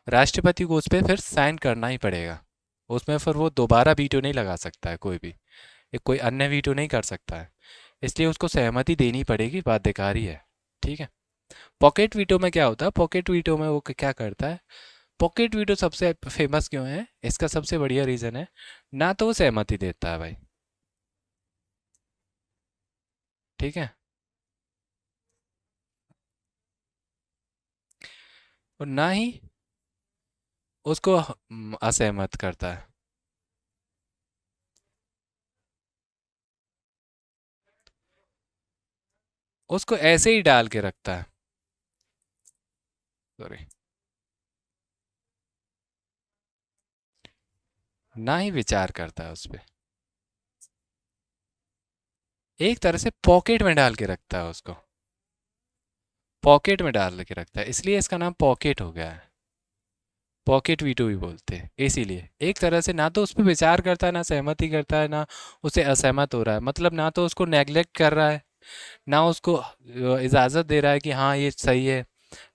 राष्ट्रपति को उस पर फिर साइन करना ही पड़ेगा, उसमें फिर वो दोबारा वीटो नहीं लगा सकता है, कोई भी कोई अन्य वीटो नहीं कर सकता है, इसलिए उसको सहमति देनी पड़ेगी, बाध्यकारी है। ठीक है। पॉकेट वीटो में क्या होता है, पॉकेट वीटो में वो क्या करता है, पॉकेट वीटो सबसे फेमस क्यों है, इसका सबसे बढ़िया रीज़न है, ना तो वो सहमति देता है भाई, ठीक है, और ना ही उसको असहमत करता है, उसको ऐसे ही डाल के रखता है, सॉरी, ना ही विचार करता है उस पर, एक तरह से पॉकेट में डाल के रखता है उसको, पॉकेट में डाल के रखता है, इसलिए इसका नाम पॉकेट हो गया है, पॉकेट वीटो भी बोलते हैं, इसीलिए एक तरह से ना तो उस पर विचार करता है, ना सहमति करता है, ना उसे असहमत हो रहा है, मतलब ना तो उसको नेग्लेक्ट कर रहा है, ना उसको इजाज़त दे रहा है कि हाँ ये सही है,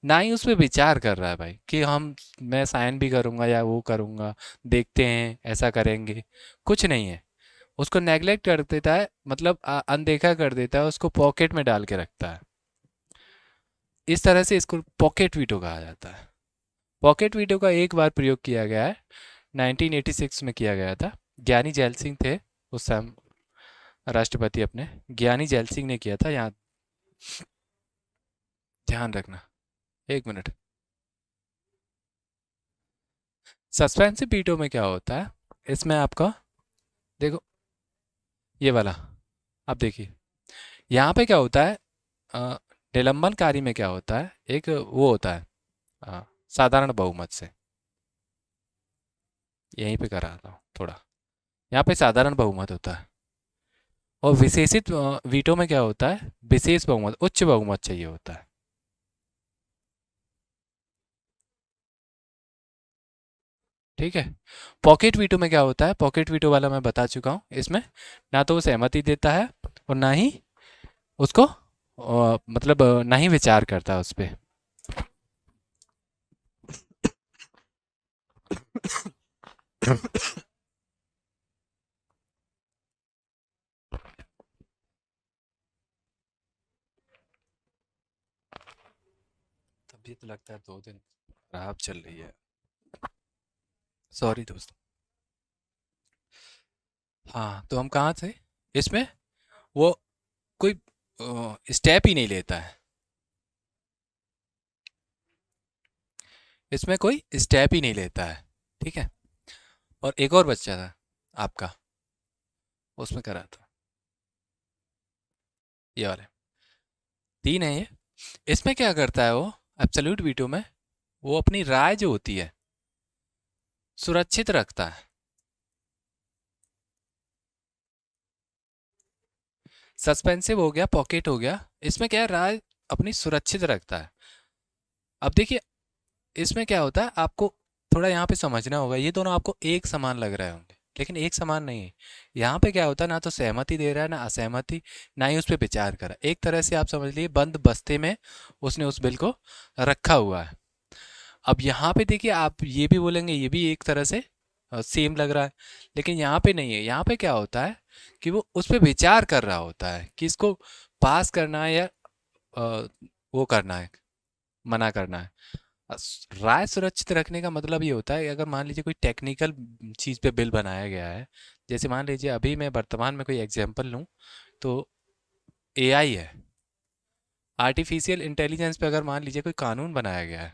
ना ही उस पर विचार कर रहा है भाई कि हम, मैं साइन भी करूँगा या वो करूँगा, देखते हैं ऐसा करेंगे, कुछ नहीं है, उसको नेग्लेक्ट कर देता है, मतलब अनदेखा कर देता है, उसको पॉकेट में डाल के रखता है, इस तरह से इसको पॉकेट वीटो कहा जाता है। पॉकेट वीटो का एक बार प्रयोग किया गया है, 1986 में किया गया था, ज्ञानी जैल सिंह थे उस समय राष्ट्रपति अपने, ज्ञानी जैल सिंह ने किया था, यहाँ ध्यान रखना, एक मिनट। सस्पेंसिव वीटो में क्या होता है, इसमें आपका, देखो ये वाला, अब देखिए यहाँ पे क्या होता है, अ, निलंबनकारी में क्या होता है, एक वो होता है अ, साधारण बहुमत से, यहीं पे करा रहा हूँ थोड़ा, यहाँ पे साधारण बहुमत होता है, और विशेषित वीटो में क्या होता है, विशेष बहुमत, उच्च बहुमत चाहिए होता है। ठीक है। पॉकेट वीटो में क्या होता है, पॉकेट वीटो वाला मैं बता चुका हूँ, इसमें ना तो वो सहमति देता है और ना ही उसको मतलब ना ही विचार करता है उस पर। अभी तो लगता है 2 दिन खराब चल रही है। सॉरी दोस्तों। हाँ, तो हम कहाँ थे? इसमें वो कोई स्टेप ही नहीं लेता है। इसमें कोई स्टेप ही नहीं लेता है। ठीक है। और एक और बच्चा था आपका, उसमें करा था ये वाले। 3 है ये। इसमें क्या करता है वो एब्सोल्यूट वीटो में? वो अपनी राय जो होती है सुरक्षित रखता है। सस्पेंसिव हो गया, पॉकेट हो गया। इसमें क्या है, राय अपनी सुरक्षित रखता है। अब देखिए, इसमें क्या होता है आपको थोड़ा यहाँ पे समझना होगा। ये दोनों आपको एक समान लग रहे होंगे, लेकिन एक समान नहीं है। यहाँ पे क्या होता है, ना तो सहमति दे रहा है ना असहमति, ना ही उस पर विचार कर रहा है। एक तरह से आप समझ लीजिए बंद बस्ते में उसने उस बिल को रखा हुआ है। अब यहाँ पे देखिए, आप ये भी बोलेंगे ये भी एक तरह से सेम लग रहा है, लेकिन यहाँ पे नहीं है। यहाँ पे क्या होता है कि वो उस पर विचार कर रहा होता है कि इसको पास करना है या अ, वो करना है, मना करना है। राय सुरक्षित रखने का मतलब ये होता है कि अगर मान लीजिए कोई टेक्निकल चीज़ पे बिल बनाया गया है, जैसे मान लीजिए अभी मैं वर्तमान में कोई एग्जांपल लूँ, तो एआई है, आर्टिफिशियल इंटेलिजेंस पे अगर मान लीजिए कोई कानून बनाया गया है,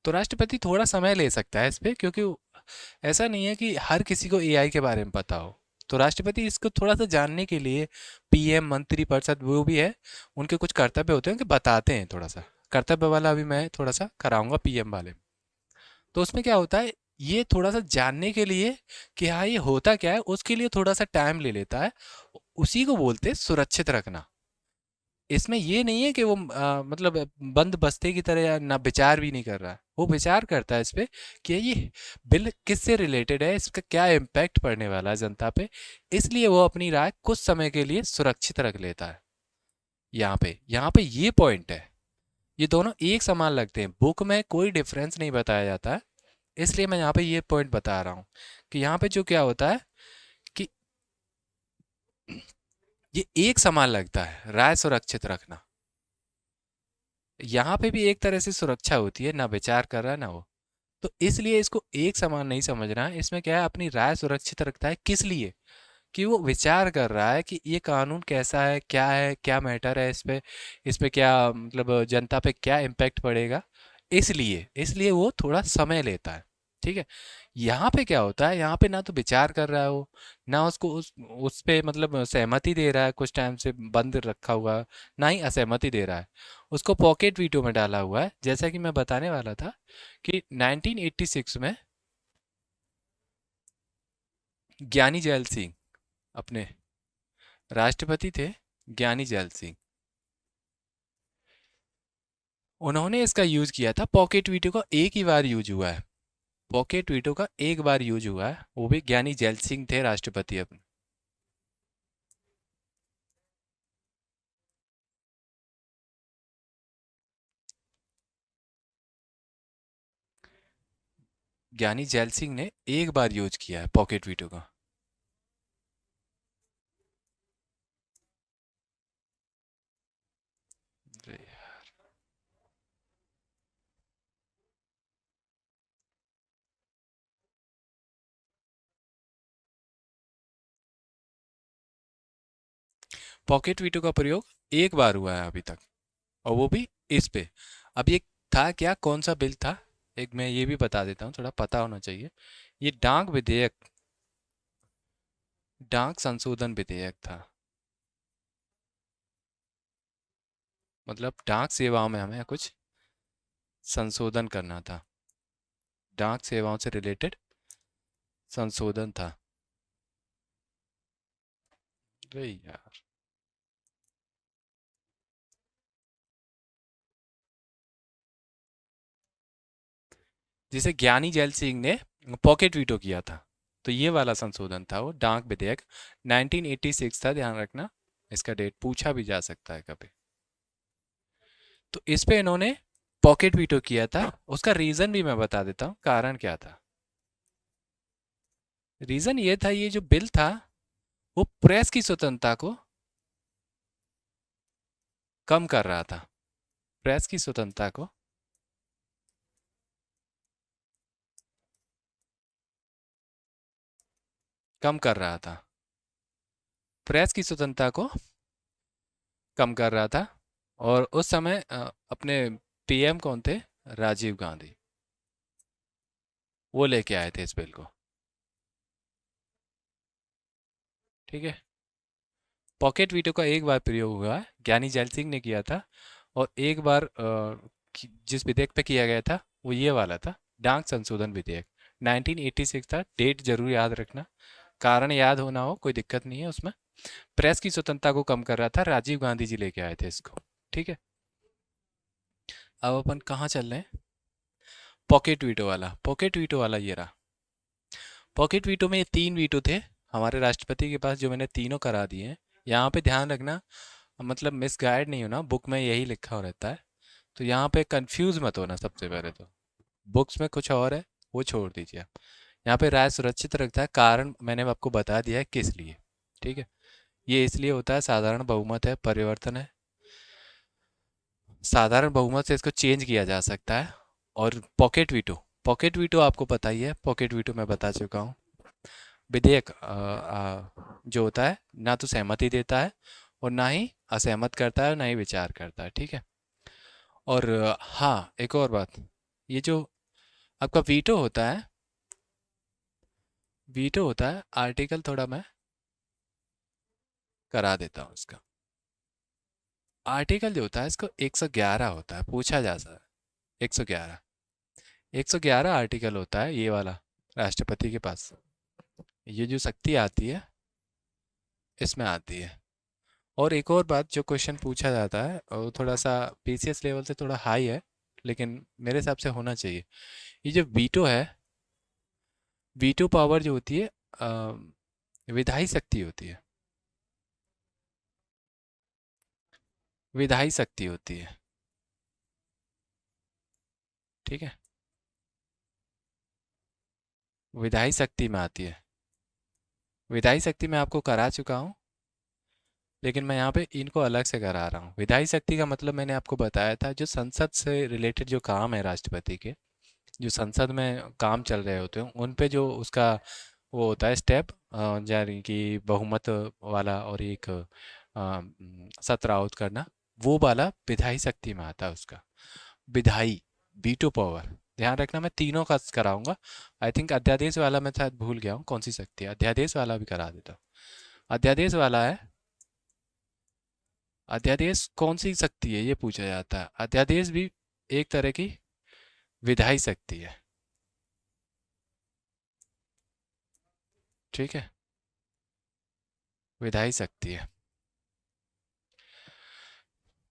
तो राष्ट्रपति थोड़ा समय ले सकता है इस पे, क्योंकि ऐसा नहीं है कि हर किसी को एआई के बारे में पता हो। तो राष्ट्रपति इसको थोड़ा सा जानने के लिए पीएम मंत्री परिषद वो भी है, उनके कुछ कर्तव्य होते हैं कि बताते हैं। थोड़ा सा कर्तव्य वाला अभी मैं थोड़ा सा कराऊंगा पीएम वाले। तो उसमें क्या होता है, ये थोड़ा सा जानने के लिए कि हाँ ये होता क्या है, उसके लिए थोड़ा सा टाइम ले लेता है। उसी को बोलते हैं सुरक्षित रखना। इसमें ये नहीं है कि वो मतलब बंद बस्ते की तरह ना विचार भी नहीं कर रहा है। वो विचार करता है इस पे कि ये बिल किससे रिलेटेड है, इसका क्या इम्पैक्ट पड़ने वाला है जनता पे। इसलिए वो अपनी राय कुछ समय के लिए सुरक्षित रख लेता है। यहाँ पे ये पॉइंट है। ये दोनों एक समान लगते हैं, बुक में कोई डिफरेंस नहीं बताया जाता है। इसलिए मैं यहाँ पे ये पॉइंट बता रहा हूँ कि यहाँ पे जो क्या होता है कि ये एक समान लगता है, राय सुरक्षित रखना। यहाँ पे भी एक तरह से सुरक्षा होती है, ना विचार कर रहा है ना वो। तो इसलिए इसको एक समान नहीं समझना है। इसमें क्या है, अपनी राय सुरक्षित रखता है किस लिए? कि वो विचार कर रहा है कि ये कानून कैसा है, क्या मैटर है इस पे क्या मतलब जनता पे क्या इम्पैक्ट पड़ेगा। इसलिए इसलिए वो थोड़ा समय लेता है। ठीक है। यहाँ पे क्या होता है, यहाँ पे ना तो विचार कर रहा है वो, ना उसको उस पे मतलब सहमति दे रहा है, कुछ टाइम से बंद रखा हुआ है, ना ही असहमति दे रहा है। उसको पॉकेट वीटो में डाला हुआ है। जैसा कि मैं बताने वाला था कि 1986 में ज्ञानी जैल सिंह अपने राष्ट्रपति थे, ज्ञानी जैल सिंह। उन्होंने इसका यूज किया था। पॉकेट वीटो का एक ही बार यूज हुआ है। पॉकेट वीटो का एक बार यूज हुआ है, वो भी ज्ञानी जैल सिंह थे राष्ट्रपति अपने। ज्ञानी जैल सिंह ने एक बार यूज किया है पॉकेट वीटो का। पॉकेट वीटो का प्रयोग एक बार हुआ है अभी तक, और वो भी इस पे। अब ये था क्या, कौन सा बिल था? एक मैं ये भी बता देता हूँ, थोड़ा पता होना चाहिए। ये डाक संशोधन विधेयक था। मतलब डाक सेवाओं में हमें कुछ संशोधन करना था। डाक सेवाओं से रिलेटेड संशोधन था। अरे यार, जिसे ज्ञानी जैल सिंह ने पॉकेट वीटो किया था। तो ये वाला संशोधन था वो डाक विधेयक, 1986 था, ध्यान रखना। इसका डेट पूछा भी जा सकता है कभी। तो इस पे इन्होंने पॉकेट वीटो किया था। उसका रीजन भी मैं बता देता हूँ, कारण क्या था। रीजन ये था, ये जो बिल था वो प्रेस की स्वतंत्रता को कम कर रहा था। प्रेस की स्वतंत्रता को कम कर रहा था, प्रेस की स्वतंत्रता को कम कर रहा था। और उस समय अपने पीएम कौन थे? राजीव गांधी। वो लेके आए थे इस बिल को। ठीक है। पॉकेट वीटो का एक बार प्रयोग हुआ है, ज्ञानी जैल सिंह ने किया था। और एक बार जिस विधेयक पे किया गया था वो ये वाला था, डाक संशोधन विधेयक। 1986 था, डेट जरूर याद रखना, कारण याद होना हो कोई दिक्कत नहीं है उसमें। प्रेस की स्वतंत्रता को कम कर रहा था, राजीव गांधी जी लेके आए थे इसको। ठीक है। अब अपन कहाँ चल रहे हैं? पॉकेट वीटो वाला, पॉकेट वीटो वाला ये रहा। पॉकेट वीटो में ये 3 वीटो थे हमारे राष्ट्रपति के पास, जो मैंने तीनों करा दिए हैं। यहाँ पे ध्यान रखना, मतलब मिसगाइड नहीं होना, बुक में यही लिखा हो रहता है। तो यहाँ पे कंफ्यूज मत होना। सबसे पहले तो बुक्स में कुछ और है, वो छोड़ दीजिए आप। यहाँ पे राय सुरक्षित रखता है, कारण मैंने आपको बता दिया है किस लिए। ठीक है। ये इसलिए होता है, साधारण बहुमत है, परिवर्तन है। साधारण बहुमत से इसको चेंज किया जा सकता है। और पॉकेट वीटो, पॉकेट वीटो आपको पता ही है, पॉकेट वीटो मैं बता चुका हूँ। विधेयक जो होता है, ना तो सहमति देता है और ना ही असहमत करता है, ना ही विचार करता है। ठीक है। और हाँ, एक और बात, ये जो आपका वीटो होता है, वीटो होता है आर्टिकल, थोड़ा मैं करा देता हूँ इसका। आर्टिकल जो होता है इसको 111 होता है, पूछा जा सकता है। 111, 111 आर्टिकल होता है ये वाला राष्ट्रपति के पास। ये जो शक्ति आती है इसमें आती है। और एक और बात जो क्वेश्चन पूछा जाता है, और वो थोड़ा सा पीसीएस लेवल से थोड़ा हाई है, लेकिन मेरे हिसाब से होना चाहिए। ये जो वीटो है, वीटो पावर जो होती है विधायी शक्ति होती है, विधायी शक्ति होती है। ठीक है। विधायी शक्ति में आती है। विधायी शक्ति मैं आपको करा चुका हूँ, लेकिन मैं यहाँ पे इनको अलग से करा रहा हूँ। विधायी शक्ति का मतलब मैंने आपको बताया था, जो संसद से रिलेटेड जो काम है राष्ट्रपति के, जो संसद में काम चल रहे होते हैं उन पे जो उसका वो होता है स्टेप, यानी कि बहुमत वाला और एक सत्र आउट करना, वो वाला विधायी शक्ति में आता है उसका। विधायी, वीटो पावर। ध्यान रखना, मैं तीनों का कराऊंगा। आई थिंक अध्यादेश वाला मैं शायद भूल गया हूँ कौन सी शक्ति है, अध्यादेश वाला भी करा देता हूँ। अध्यादेश वाला है, अध्यादेश कौन सी शक्ति है ये पूछा जाता है। अध्यादेश भी एक तरह की विधायी शक्ति है। ठीक है। विधायी शक्ति है,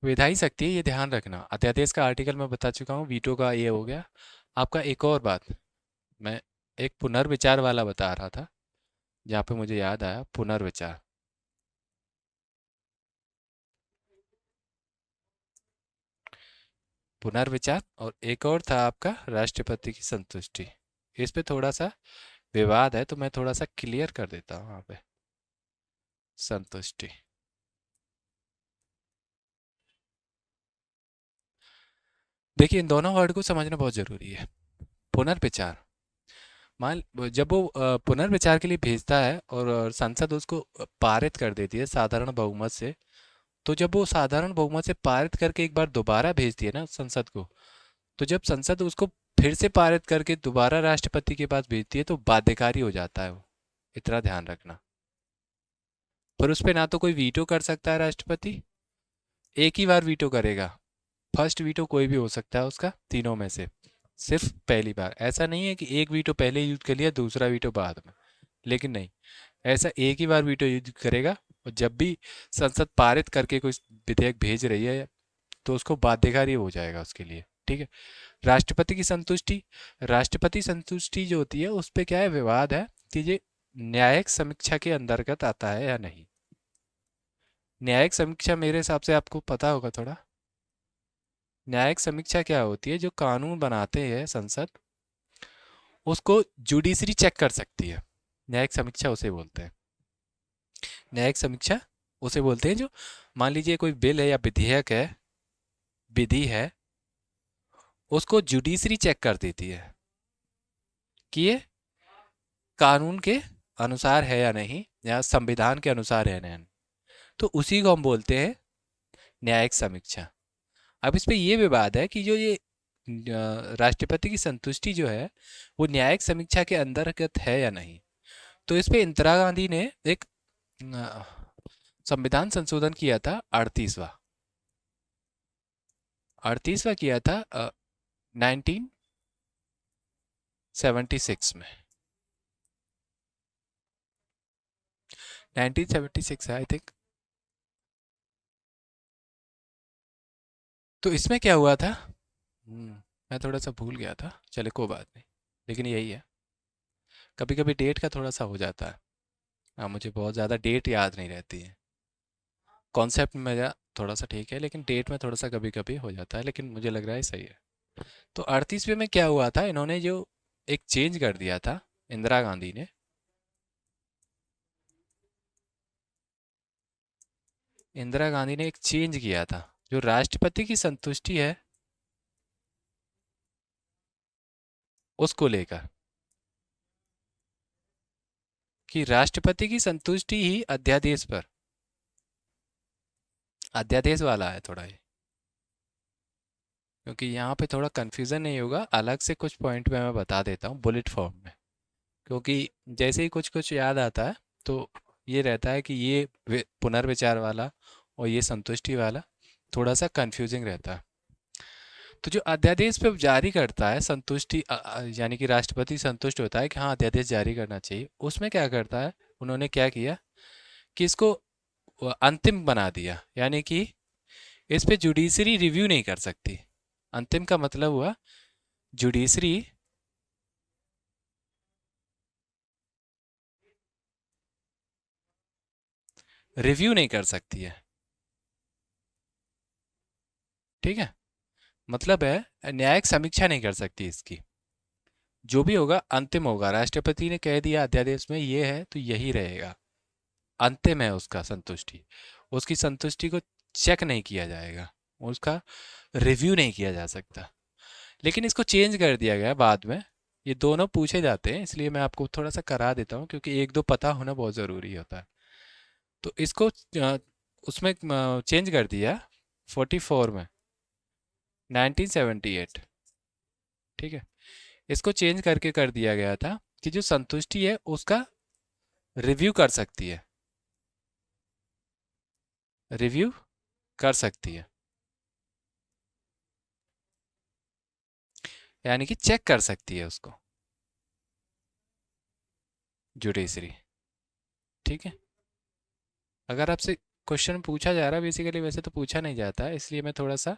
विधायी शक्ति है, ये ध्यान रखना। अध्यादेश का आर्टिकल मैं बता चुका हूँ, वीटो का ये हो गया। आपका एक और बात, मैं एक पुनर्विचार वाला बता रहा था, जहाँ पे मुझे याद आया, पुनर्विचार। पुनर्विचार और एक और था आपका राष्ट्रपति की संतुष्टि। इस पे थोड़ा सा विवाद है, तो मैं थोड़ा सा क्लियर कर देता हूँ वहाँ पे। संतुष्टि, देखिए इन दोनों वर्ड को समझना बहुत जरूरी है। पुनर्विचार, मान जब वो पुनर्विचार के लिए भेजता है और संसद उसको पारित कर देती है साधारण बहुमत से, तो जब वो साधारण बहुमत से पारित करके एक बार दोबारा भेजती है ना संसद को, तो जब संसद उसको फिर से पारित करके दोबारा राष्ट्रपति के पास भेजती है तो बाध्यकारी हो जाता है वो। इतना ध्यान रखना। पर उस पे ना तो कोई वीटो कर सकता है राष्ट्रपति, एक ही बार वीटो करेगा। फर्स्ट वीटो कोई भी हो सकता है उसका, तीनों में से सिर्फ पहली बार। ऐसा नहीं है कि एक वीटो पहले यूज कर लिया, दूसरा वीटो बाद में। लेकिन नहीं, ऐसा एक ही बार वीटो यूज करेगा। और जब भी संसद पारित करके कोई विधेयक भेज रही है तो उसको बाध्यकारी हो जाएगा उसके लिए। ठीक है। राष्ट्रपति की संतुष्टि, राष्ट्रपति संतुष्टि जो होती है उस पे क्या है, विवाद है कि ये न्यायिक समीक्षा के अंतर्गत आता है या नहीं। न्यायिक समीक्षा मेरे हिसाब से आपको पता होगा थोड़ा। न्यायिक समीक्षा क्या होती है, जो कानून बनाते हैं संसद उसको जुडिशरी चेक कर सकती है। न्यायिक समीक्षा उसे बोलते हैं। न्यायिक समीक्षा उसे बोलते हैं जो, मान लीजिए कोई बिल है या विधेयक है, विधि है, उसको जुडिशरी चेक कर देती है कि ये कानून के अनुसार है या नहीं, या संविधान के अनुसार है या नहीं, तो उसी को हम बोलते हैं न्यायिक समीक्षा। अब इस पे ये विवाद है कि जो ये राष्ट्रपति की संतुष्टि जो है वो न्यायिक समीक्षा के अंतर्गत है या नहीं। तो इस पे इंदिरा गांधी ने एक अ, संविधान संशोधन किया था, 38वां किया था 1976 में। 1976 है आई थिंक। तो इसमें क्या हुआ था, मैं थोड़ा सा भूल गया था, चले कोई बात नहीं, लेकिन यही है, कभी कभी डेट का थोड़ा सा हो जाता है। हाँ, मुझे बहुत ज़्यादा डेट याद नहीं रहती है। कॉन्सेप्ट मेरा थोड़ा सा ठीक है, लेकिन डेट में थोड़ा सा कभी कभी हो जाता है, लेकिन मुझे लग रहा है सही है। तो 38वें में क्या हुआ था, इन्होंने जो एक चेंज कर दिया था इंदिरा गांधी ने, एक चेंज किया था जो राष्ट्रपति की संतुष्टि है उसको लेकर, कि राष्ट्रपति की संतुष्टि ही अध्यादेश पर, अध्यादेश वाला है थोड़ा ये, क्योंकि यहाँ पे थोड़ा कन्फ्यूज़न नहीं होगा, अलग से कुछ पॉइंट में मैं बता देता हूँ बुलेट फॉर्म में, क्योंकि जैसे ही कुछ कुछ याद आता है तो ये रहता है कि ये पुनर्विचार वाला और ये संतुष्टि वाला थोड़ा सा कंफ्यूजिंग रहता है। तो जो अध्यादेश पे जारी करता है संतुष्टि, यानी कि राष्ट्रपति संतुष्ट होता है कि हाँ अध्यादेश जारी करना चाहिए, उसमें क्या करता है, उन्होंने क्या किया कि इसको अंतिम बना दिया, यानी कि इस पे जुडिशरी रिव्यू नहीं कर सकती। अंतिम का मतलब हुआ जुडिशरी रिव्यू नहीं कर सकती है। ठीक है, मतलब है न्यायिक समीक्षा नहीं कर सकती इसकी, जो भी होगा अंतिम होगा, राष्ट्रपति ने कह दिया अध्यादेश में ये है तो यही रहेगा, अंतिम है उसका संतुष्टि, उसकी संतुष्टि को चेक नहीं किया जाएगा, उसका रिव्यू नहीं किया जा सकता। लेकिन इसको चेंज कर दिया गया बाद में, ये दोनों पूछे जाते हैं, इसलिए मैं आपको थोड़ा सा करा देता हूँ, क्योंकि एक दो पता होना बहुत ज़रूरी होता है। तो इसको उसमें चेंज कर दिया 44 में, 1978। ठीक है, इसको चेंज करके कर दिया गया था कि जो संतुष्टि है उसका रिव्यू कर सकती है, रिव्यू कर सकती है, यानी कि चेक कर सकती है उसको जुडिशरी। ठीक है, अगर आपसे क्वेश्चन पूछा जा रहा है बेसिकली, वैसे तो पूछा नहीं जाता है, इसलिए मैं थोड़ा सा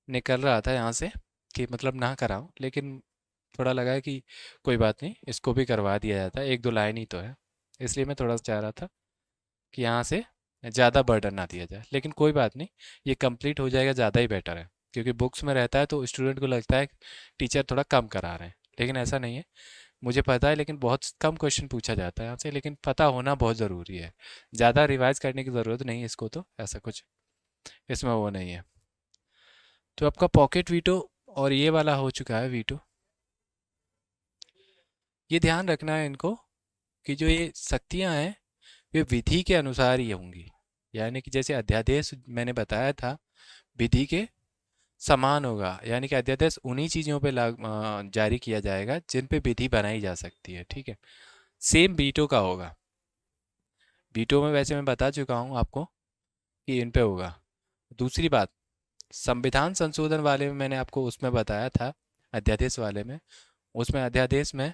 निकल रहा था यहाँ से कि मतलब ना कराऊं, लेकिन थोड़ा लगा है कि कोई बात नहीं, इसको भी करवा दिया जाता है, एक दो लाइन ही तो है, इसलिए मैं थोड़ा सा चाह रहा था कि यहाँ से ज़्यादा बर्डन ना दिया जाए, लेकिन कोई बात नहीं, ये कंप्लीट हो जाएगा ज़्यादा ही बेटर है, क्योंकि बुक्स में रहता है तो स्टूडेंट को लगता है टीचर थोड़ा कम करा रहे हैं, लेकिन ऐसा नहीं है, मुझे पता है, लेकिन बहुत कम क्वेश्चन पूछा जाता है यहाँ से, लेकिन पता होना बहुत ज़रूरी है, ज़्यादा रिवाइज करने की ज़रूरत नहीं है इसको, तो ऐसा कुछ इसमें वो नहीं है। तो आपका पॉकेट वीटो और ये वाला हो चुका है वीटो। ये ध्यान रखना है इनको कि जो ये शक्तियाँ हैं वे विधि के अनुसार ही होंगी, यानी कि जैसे अध्यादेश मैंने बताया था विधि के समान होगा, यानी कि अध्यादेश उन्हीं चीज़ों पे जारी किया जाएगा जिन पे विधि बनाई जा सकती है। ठीक है, सेम वीटो का होगा, वीटो में वैसे मैं बता चुका हूँ आपको कि इन पे होगा। दूसरी बात, संविधान संशोधन वाले में मैंने आपको उसमें बताया था, अध्यादेश वाले में, उसमें अध्यादेश में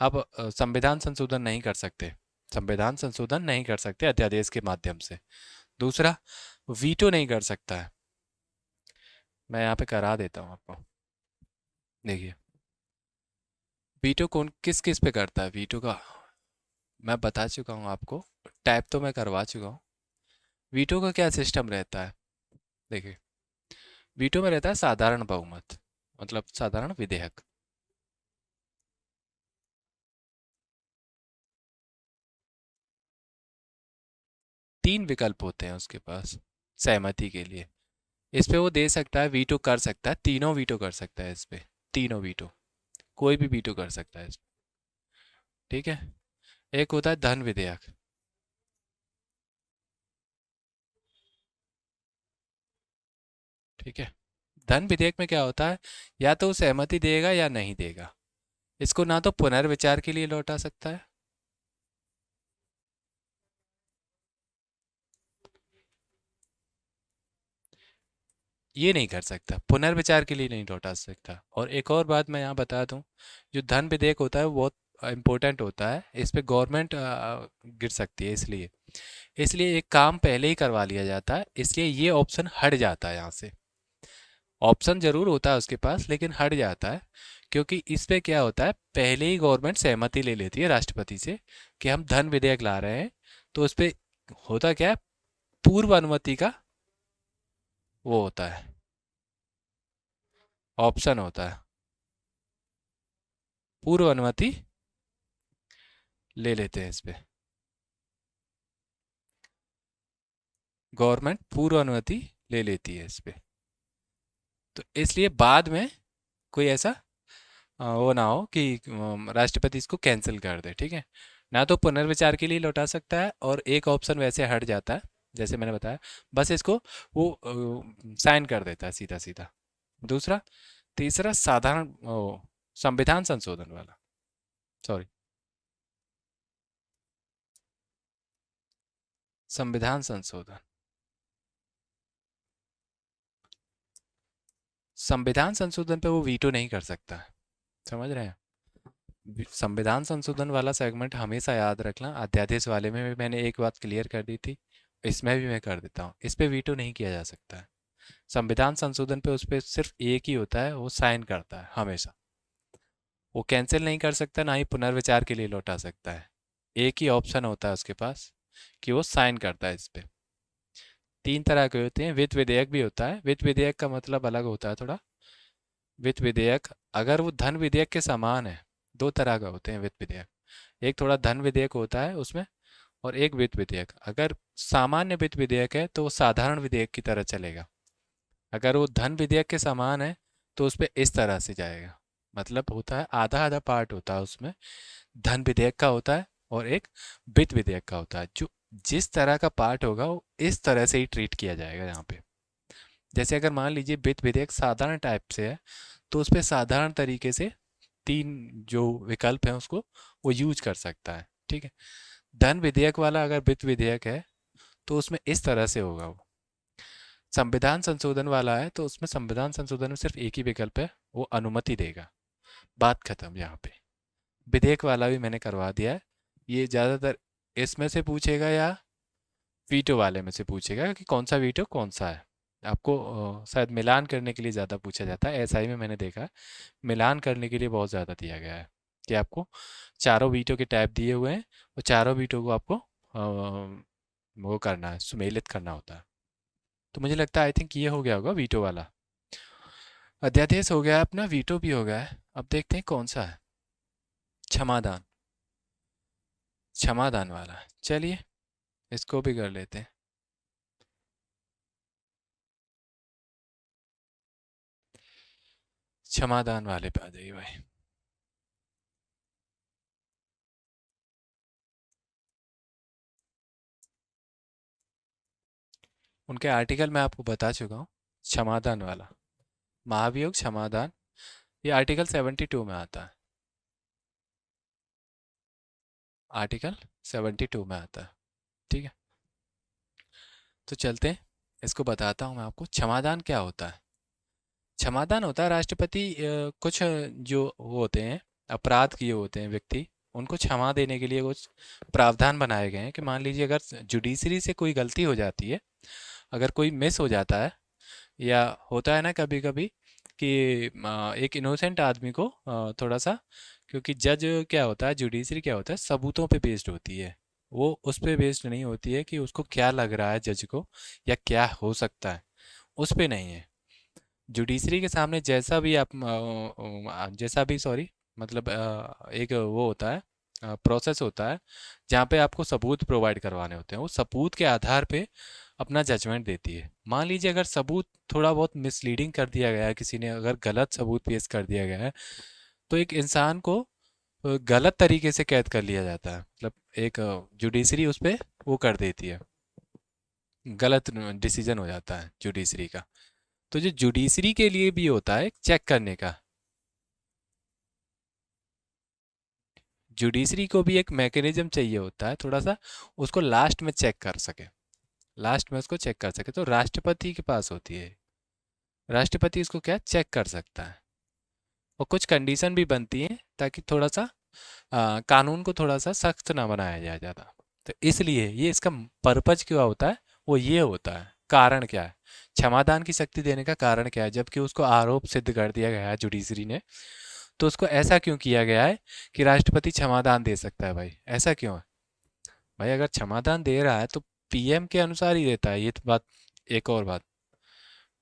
आप संविधान संशोधन नहीं कर सकते, संविधान संशोधन नहीं कर सकते अध्यादेश के माध्यम से। दूसरा, वीटो नहीं कर सकता है, मैं यहाँ पे करा देता हूँ आपको, देखिए वीटो कौन किस किस पे करता है, वीटो का मैं बता चुका हूँ आपको, टाइप तो मैं करवा चुका हूँ। वीटो का क्या सिस्टम रहता है, देखिए वीटो में रहता है साधारण बहुमत, मतलब साधारण विधेयक। तीन विकल्प होते हैं उसके पास सहमति के लिए, इस पे वो दे सकता है, वीटो कर सकता है, तीनों वीटो कर सकता है इस पे, तीनों वीटो, कोई भी वीटो कर सकता है इस पे। ठीक है, एक होता है धन विधेयक। ठीक है। धन विधेयक में क्या होता है, या तो वो सहमति देगा या नहीं देगा। इसको ना तो पुनर्विचार के लिए लौटा सकता है, ये नहीं कर सकता, पुनर्विचार के लिए नहीं लौटा सकता। और एक और बात मैं यहाँ बता दूँ, जो धन विधेयक होता है वो बहुत इम्पोर्टेंट होता है, इस पे गवर्नमेंट गिर सकती है, इसलिए इसलिए एक काम पहले ही करवा लिया जाता है, इसलिए ये ऑप्शन हट जाता है यहाँ से। ऑप्शन जरूर होता है उसके पास लेकिन हट जाता है, क्योंकि इस पे क्या होता है, पहले ही गवर्नमेंट सहमति ले लेती है राष्ट्रपति से कि हम धन विधेयक ला रहे हैं। तो उस पे होता क्या है, पूर्व अनुमति का वो होता है, ऑप्शन होता है, पूर्व अनुमति ले लेते हैं इस पे, गवर्नमेंट पूर्व अनुमति ले लेती है इस पे। तो इसलिए बाद में कोई ऐसा वो ना हो कि राष्ट्रपति इसको कैंसिल कर दे। ठीक है, ना तो पुनर्विचार के लिए लौटा सकता है, और एक ऑप्शन वैसे हट जाता है जैसे मैंने बताया, बस इसको वो साइन कर देता है सीधा सीधा। दूसरा, तीसरा साधारण संविधान संशोधन वाला, सॉरी, संविधान संशोधन। संविधान संशोधन पे वो वीटो नहीं कर सकता है, समझ रहे हैं। संविधान संशोधन वाला सेगमेंट हमेशा याद रखना, अध्यादेश वाले में भी मैंने एक बात क्लियर कर दी थी, इसमें भी मैं कर देता हूँ, इस पे वीटो नहीं किया जा सकता है। संविधान संशोधन पे उस पे सिर्फ एक ही होता है, वो साइन करता है हमेशा, वो कैंसिल नहीं कर सकता, ना ही पुनर्विचार के लिए लौटा सकता है। एक ही ऑप्शन होता है उसके पास कि वो साइन करता है इस पे। तीन तरह के होते हैं, वित्त विधेयक भी होता है, वित्त विधेयक का मतलब अलग होता है थोड़ा। वित्त विधेयक अगर वो धन विधेयक के समान है, दो तरह का होते हैं वित्त विधेयक, एक थोड़ा धन विधेयक होता है उसमें, और एक वित्त विधेयक। अगर सामान्य वित्त विधेयक है तो वो साधारण विधेयक की तरह चलेगा, अगर वो धन विधेयक के समान है तो उस पे इस तरह से जाएगा। मतलब होता है आधा आधा पार्ट होता है उसमें, धन विधेयक का होता है और एक वित्त विधेयक का होता है। जो जिस तरह का पार्ट होगा वो इस तरह से ही ट्रीट किया जाएगा यहाँ पे। जैसे अगर मान लीजिए वित्त विधेयक साधारण टाइप से है, तो उस पर साधारण तरीके से तीन जो विकल्प हैं उसको वो यूज कर सकता है। ठीक है, धन विधेयक वाला अगर वित्त विधेयक है तो उसमें इस तरह से होगा वो। संविधान संशोधन वाला है तो उसमें संविधान संशोधन में सिर्फ एक ही विकल्प है, वो अनुमति देगा, बात खत्म यहाँ पे। विधेयक वाला भी मैंने करवा दिया है। ये ज़्यादातर इसमें से पूछेगा या वीटो वाले में से पूछेगा कि कौन सा वीटो कौन सा है। आपको शायद मिलान करने के लिए ज़्यादा पूछा जाता है, एसआई में मैंने देखा है मिलान करने के लिए बहुत ज़्यादा दिया गया है कि आपको चारों वीटो के टाइप दिए हुए हैं, और चारों वीटो को आपको वो करना है, सुमेलित करना होता है। तो मुझे लगता है आई थिंक ये हो गया होगा वीटो वाला। अध्यादेश हो गया है अपना, वीटो भी हो गया है, अब देखते हैं कौन सा है। क्षमादान, क्षमादान वाला है। चलिए इसको भी कर लेते हैं। क्षमादान वाले पे आ जाइए भाई। उनके आर्टिकल मैं आपको बता चुका हूँ, क्षमादान वाला, महाभियोग क्षमादान, ये आर्टिकल 72 में आता है, आर्टिकल 72 में आता है। ठीक है, तो चलते हैं, इसको बताता हूँ मैं आपको क्षमादान क्या होता है। क्षमादान होता है राष्ट्रपति कुछ जो वो होते हैं, अपराध किए होते हैं व्यक्ति, उनको क्षमा देने के लिए कुछ प्रावधान बनाए गए हैं कि मान लीजिए अगर जुडिशरी से कोई गलती हो जाती है, अगर कोई मिस हो जाता है, या होता है ना कभी कभी कि एक इनोसेंट आदमी को थोड़ा सा, क्योंकि जज क्या होता है, जुडिशरी क्या होता है, सबूतों पे बेस्ड होती है, वो उस पे बेस्ड नहीं होती है कि उसको क्या लग रहा है जज को या क्या हो सकता है, उस पे नहीं है। जुडिशरी के सामने जैसा भी आप जैसा भी सॉरी, मतलब एक वो होता है, प्रोसेस होता है जहाँ पे आपको सबूत प्रोवाइड करवाने होते हैं, वो सबूत के आधार पे अपना जजमेंट देती है। मान लीजिए अगर सबूत थोड़ा बहुत मिसलीडिंग कर दिया गया है, किसी ने अगर गलत सबूत पेश कर दिया गया है, तो एक इंसान को गलत तरीके से कैद कर लिया जाता है, मतलब एक जुडिशरी उस पे वो कर देती है, गलत डिसीजन हो जाता है जुडिशरी का। तो जो जुडिशरी के लिए भी होता है चेक करने का, जुडिशरी को भी एक मैकेनिज्म चाहिए होता है थोड़ा सा, उसको लास्ट में चेक कर सके, लास्ट में उसको चेक कर सके, तो राष्ट्रपति के पास होती है, राष्ट्रपति इसको क्या चेक कर सकता है। और कुछ कंडीशन भी बनती हैं ताकि थोड़ा सा कानून को थोड़ा सा सख्त ना बनाया जाए ज़्यादा। तो इसलिए ये इसका पर्पज क्या होता है, वो ये होता है, कारण क्या है, क्षमादान की शक्ति देने का कारण क्या है, जबकि उसको आरोप सिद्ध कर दिया गया है जुडिशरी ने, तो उसको ऐसा क्यों किया गया है कि राष्ट्रपति क्षमादान दे सकता है, भाई ऐसा क्यों है। भाई अगर क्षमादान दे रहा है तो पीएम के अनुसार ही देता है, ये तो बात, एक और बात,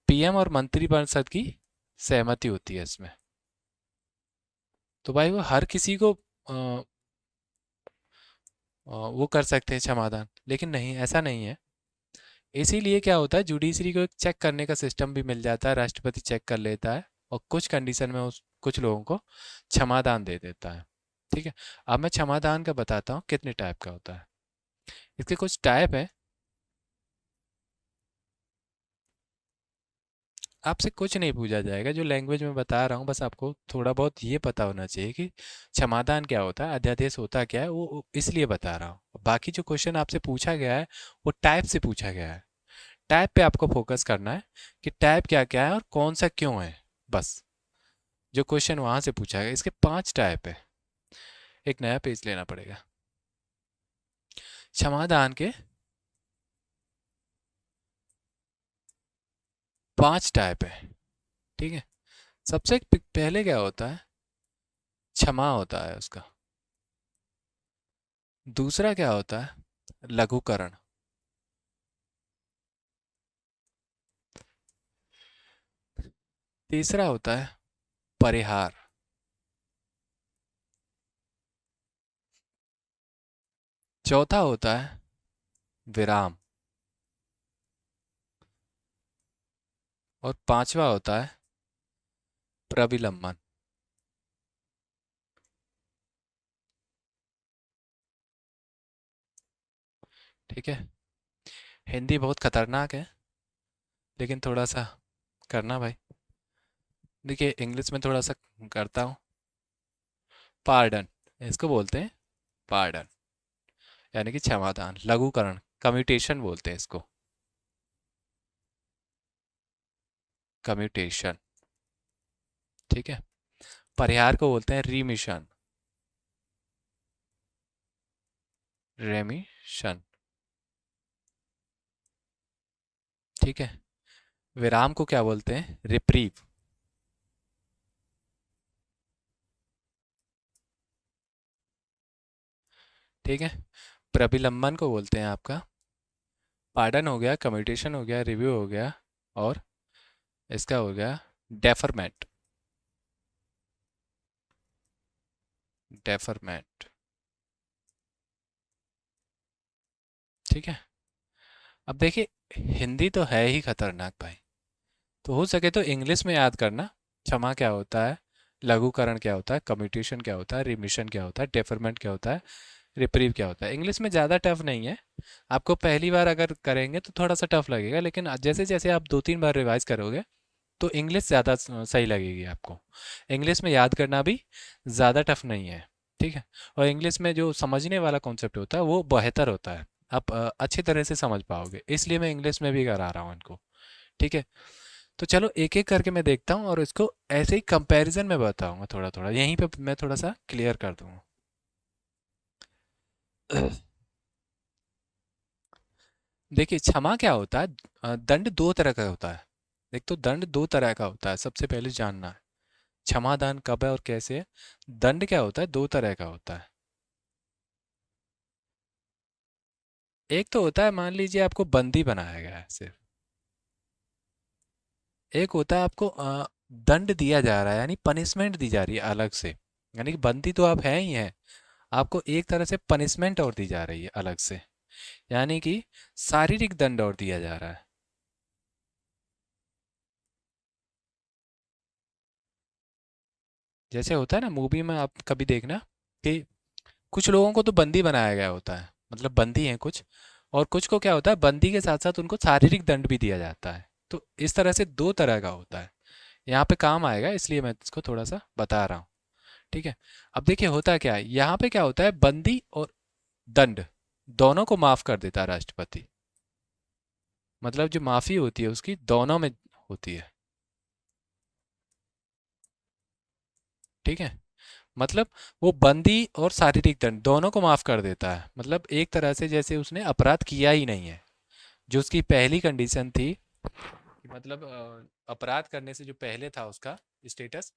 पीएम और मंत्रिपरिषद की सहमति होती है इसमें। तो भाई वो हर किसी को वो कर सकते हैं क्षमादान, लेकिन नहीं, ऐसा नहीं है। इसीलिए क्या होता है, जुडिशरी को एक चेक करने का सिस्टम भी मिल जाता है, राष्ट्रपति चेक कर लेता है और कुछ कंडीशन में उस कुछ लोगों को क्षमादान दे देता है। ठीक है, अब मैं क्षमादान का बताता हूँ कितने टाइप का होता है। इसके कुछ टाइप है, आपसे कुछ नहीं पूछा जाएगा, जो लैंग्वेज में बता रहा हूँ बस आपको थोड़ा बहुत ये पता होना चाहिए कि क्षमादान क्या होता है, अध्यादेश होता क्या है, वो इसलिए बता रहा हूँ। बाकी जो क्वेश्चन आपसे पूछा गया है वो टाइप से पूछा गया है, टाइप पे आपको फोकस करना है कि टाइप क्या क्या है और कौन सा क्यों है, बस। जो क्वेश्चन वहां से पूछा गया, इसके 5 टाइप है, एक नया पेज लेना पड़ेगा। क्षमादान के 5 टाइप है, ठीक है। सबसे पहले क्या होता है, क्षमा होता है उसका। दूसरा क्या होता है, लघुकरण। तीसरा होता है परिहार। चौथा होता है विराम। और पांचवा होता है प्रविलंबन। ठीक है, हिंदी बहुत खतरनाक है, लेकिन थोड़ा सा करना भाई। देखिए इंग्लिश में थोड़ा सा करता हूँ। पार्डन, इसको बोलते हैं पार्डन, यानी कि क्षमादान, लघुकरण, कम्यूटेशन बोलते हैं इसको, कम्यूटेशन। ठीक है, परिहार को बोलते हैं रिमिशन, रेमिशन। ठीक है, विराम को क्या बोलते हैं, रिप्रीव। ठीक है, प्रविलंबन को बोलते हैं आपका, पार्डन हो गया, कम्यूटेशन हो गया, रिव्यू हो गया, और इसका हो गया डेफरमेंट, डेफरमेंट। ठीक है, अब देखिए हिंदी तो है ही खतरनाक भाई, तो हो सके तो इंग्लिश में याद करना, क्षमा क्या होता है, लघुकरण क्या होता है, कम्यूटेशन क्या होता है, रिमिशन क्या होता है, डेफरमेंट क्या होता है, रिप्रीव क्या होता है। इंग्लिश में ज़्यादा टफ नहीं है, आपको पहली बार अगर करेंगे तो थोड़ा सा टफ लगेगा, लेकिन जैसे जैसे आप 2-3 बार रिवाइज करोगे तो इंग्लिश ज़्यादा सही लगेगी आपको। इंग्लिश में याद करना भी ज़्यादा टफ नहीं है। ठीक है, और इंग्लिश में जो समझने वाला कॉन्सेप्ट होता है वो बेहतर होता है, आप अच्छी तरह से समझ पाओगे, इसलिए मैं इंग्लिश में भी करा रहा हूँ इनको। ठीक है, तो चलो एक एक करके मैं देखता हूँ और इसको ऐसे ही कंपैरिजन में बताऊंगा, थोड़ा थोड़ा यहीं पे मैं थोड़ा सा क्लियर कर दूंगा। देखिए क्षमा क्या होता है, दंड दो तरह का होता है। एक तो दंड दो तरह का होता है, सबसे पहले जानना है क्षमादान कब है और कैसे है। दंड क्या होता है, दो तरह का होता है। एक तो होता है, मान लीजिए आपको बंदी बनाया गया है सिर्फ, एक होता है आपको दंड दिया जा रहा है, यानी पनिशमेंट दी जा रही है अलग से, यानी कि बंदी तो आप हैं ही हैं, आपको एक तरह से पनिशमेंट और दी जा रही है अलग से, यानी कि शारीरिक दंड और दिया जा रहा है। जैसे होता है ना मूवी में, आप कभी देखना, कि कुछ लोगों को तो बंदी बनाया गया होता है, मतलब बंदी हैं कुछ, और कुछ को क्या होता है, बंदी के साथ साथ उनको शारीरिक दंड भी दिया जाता है। तो इस तरह से दो तरह का होता है। यहाँ पे काम आएगा, इसलिए मैं इसको थोड़ा सा बता रहा हूँ। ठीक है। अब देखिए होता क्या है, यहाँ पे क्या होता है, बंदी और दंड दोनों को माफ कर देता है राष्ट्रपति। मतलब जो माफी होती है उसकी दोनों में होती है। ठीक है। मतलब वो बंदी और शारीरिक दंड दोनों को माफ कर देता है, मतलब एक तरह से जैसे उसने अपराध किया ही नहीं है। जो उसकी पहली कंडीशन थी कि मतलब अपराध करने से जो पहले था उसका स्टेटस,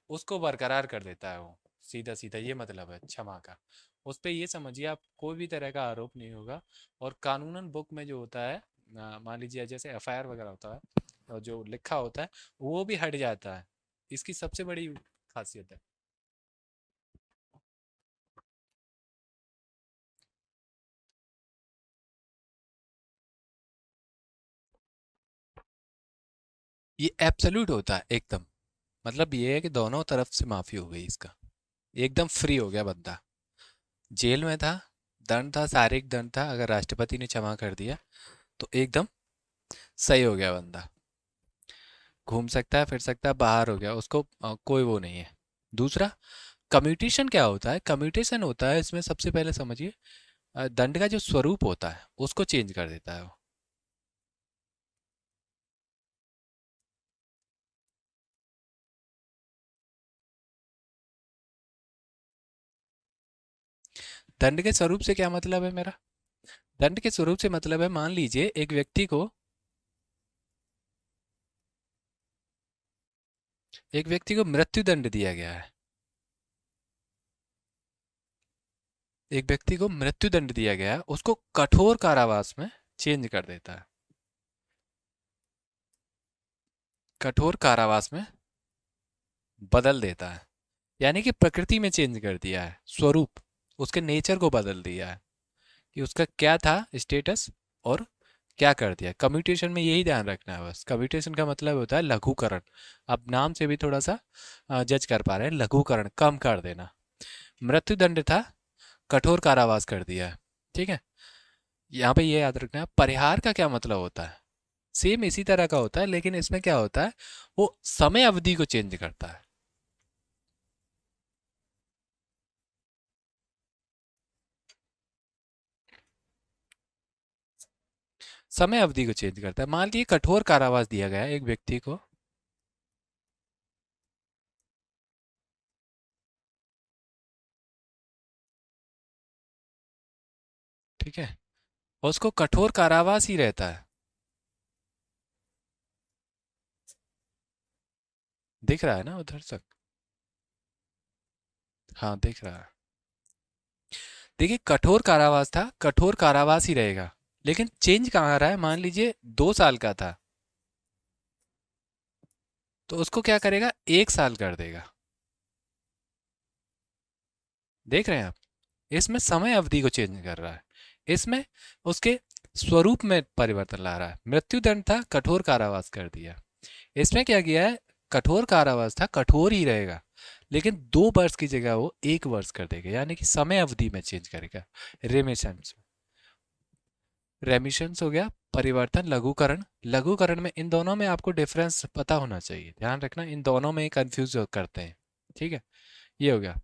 उसको बरकरार कर देता है वो। सीधा सीधा ये मतलब है क्षमा का। उस पे ये समझिए आप, कोई भी तरह का आरोप नहीं होगा। और कानूनन बुक में जो होता है, मान लीजिए जैसे एफआईआर वगैरह होता है और जो लिखा होता है वो भी हट जाता है। इसकी सबसे बड़ी खासियत है। ये एब्सोल्यूट होता है एकदम। मतलब ये है कि दोनों तरफ से माफी हो गई इसका, एकदम फ्री हो गया बंदा। जेल में था, दंड था, शारीरिक दंड था, अगर राष्ट्रपति ने क्षमा कर दिया तो एकदम सही हो गया बंदा। घूम सकता है, फिर सकता है, बाहर हो गया उसको, कोई वो नहीं है। दूसरा, कम्यूटेशन क्या होता है, कम्यूटेशन होता है इसमें सबसे पहले समझिए, दंड का जो स्वरूप होता है उसको चेंज कर देता है वो। दंड के स्वरूप से क्या मतलब है मेरा? दंड के स्वरूप से मतलब है, मान लीजिए एक व्यक्ति को मृत्यु दंड दिया गया है। एक व्यक्ति को मृत्यु दंड दिया गया है, उसको कठोर कारावास में चेंज कर देता है। कठोर कारावास में बदल देता है। यानी कि प्रकृति में चेंज कर दिया है, स्वरूप, उसके नेचर को बदल दिया है कि उसका क्या था स्टेटस और क्या कर दिया। कम्यूटेशन में यही ध्यान रखना है बस। कम्यूटेशन का मतलब होता है लघुकरण। आप नाम से भी थोड़ा सा जज कर पा रहे हैं, लघुकरण, कम कर देना। मृत्युदंड था, कठोर कारावास कर दिया है। ठीक है। यहाँ पे ये याद रखना है, परिहार का क्या मतलब होता है। सेम इसी तरह का होता है, लेकिन इसमें क्या होता है, वो समय अवधि को चेंज करता है। समय अवधि को चेंज करता है। मान लीजिए कठोर कारावास दिया गया है एक व्यक्ति को। ठीक है। और उसको कठोर कारावास ही रहता है। दिख रहा है ना उधर तक? हाँ दिख रहा है। देखिए कठोर कारावास था, कठोर कारावास ही रहेगा। लेकिन चेंज कहाँ आ रहा है, मान लीजिए 2 साल का था तो उसको क्या करेगा, 1 साल कर देगा। देख रहे हैं आप? इसमें समय अवधि को चेंज कर रहा है। इसमें उसके स्वरूप में परिवर्तन ला रहा है। मृत्युदंड था, कठोर कारावास कर दिया। इसमें क्या किया है, कठोर कारावास था, कठोर ही रहेगा, लेकिन 2 वर्ष की जगह वो 1 वर्ष कर देगा, यानी कि समय अवधि में चेंज करेगा। रेमिशंस, रेमिशंस हो गया, परिवर्तन, लघुकरण। लघुकरण में इन दोनों में आपको डिफरेंस पता होना चाहिए, ध्यान रखना, इन दोनों में कंफ्यूज करते हैं। ठीक है। ये हो गया।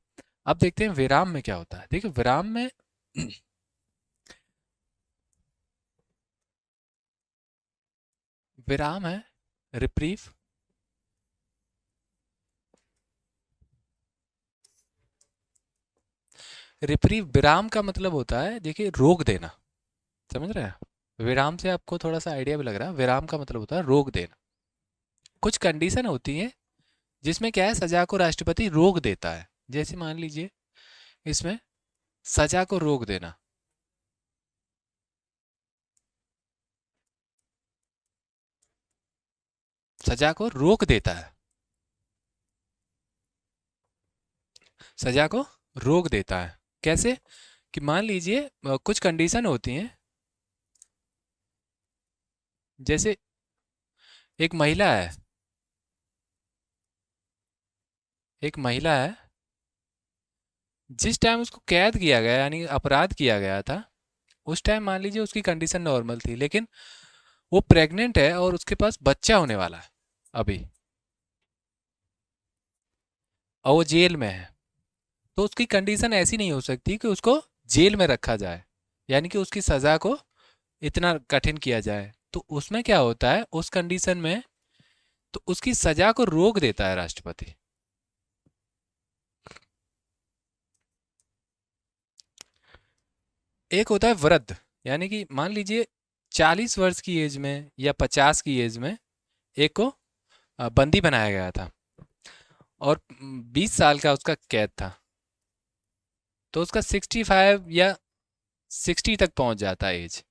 अब देखते हैं विराम में क्या होता है। देखिए विराम में विराम है रिप्रीफ। रिप्रीव, विराम का मतलब होता है, देखिए रोक देना। समझ रहे हैं? विराम से आपको थोड़ा सा आइडिया भी लग रहा है, विराम का मतलब होता है रोक देना। कुछ कंडीशन होती है जिसमें क्या है, सजा को राष्ट्रपति रोक देता है। जैसे मान लीजिए इसमें सजा को रोक देना, सजा को रोक देता है, सजा को रोक देता है। कैसे? कि मान लीजिए कुछ कंडीशन होती हैं। जैसे एक महिला है, एक महिला है, जिस टाइम उसको कैद किया गया यानी अपराध किया गया था, उस टाइम मान लीजिए उसकी कंडीशन नॉर्मल थी, लेकिन वो प्रेग्नेंट है और उसके पास बच्चा होने वाला है अभी, और वो जेल में है। तो उसकी कंडीशन ऐसी नहीं हो सकती कि उसको जेल में रखा जाए, यानी कि उसकी सज़ा को इतना कठिन किया जाए। तो उसमें क्या होता है उस कंडीशन में, तो उसकी सज़ा को रोक देता है राष्ट्रपति। एक होता है वृद्ध, यानी कि मान लीजिए 40 वर्ष की एज में या 50 की एज में एक को बंदी बनाया गया था, और 20 साल का उसका कैद था। तो उसका 65 या 60 तक पहुंच जाता है एज।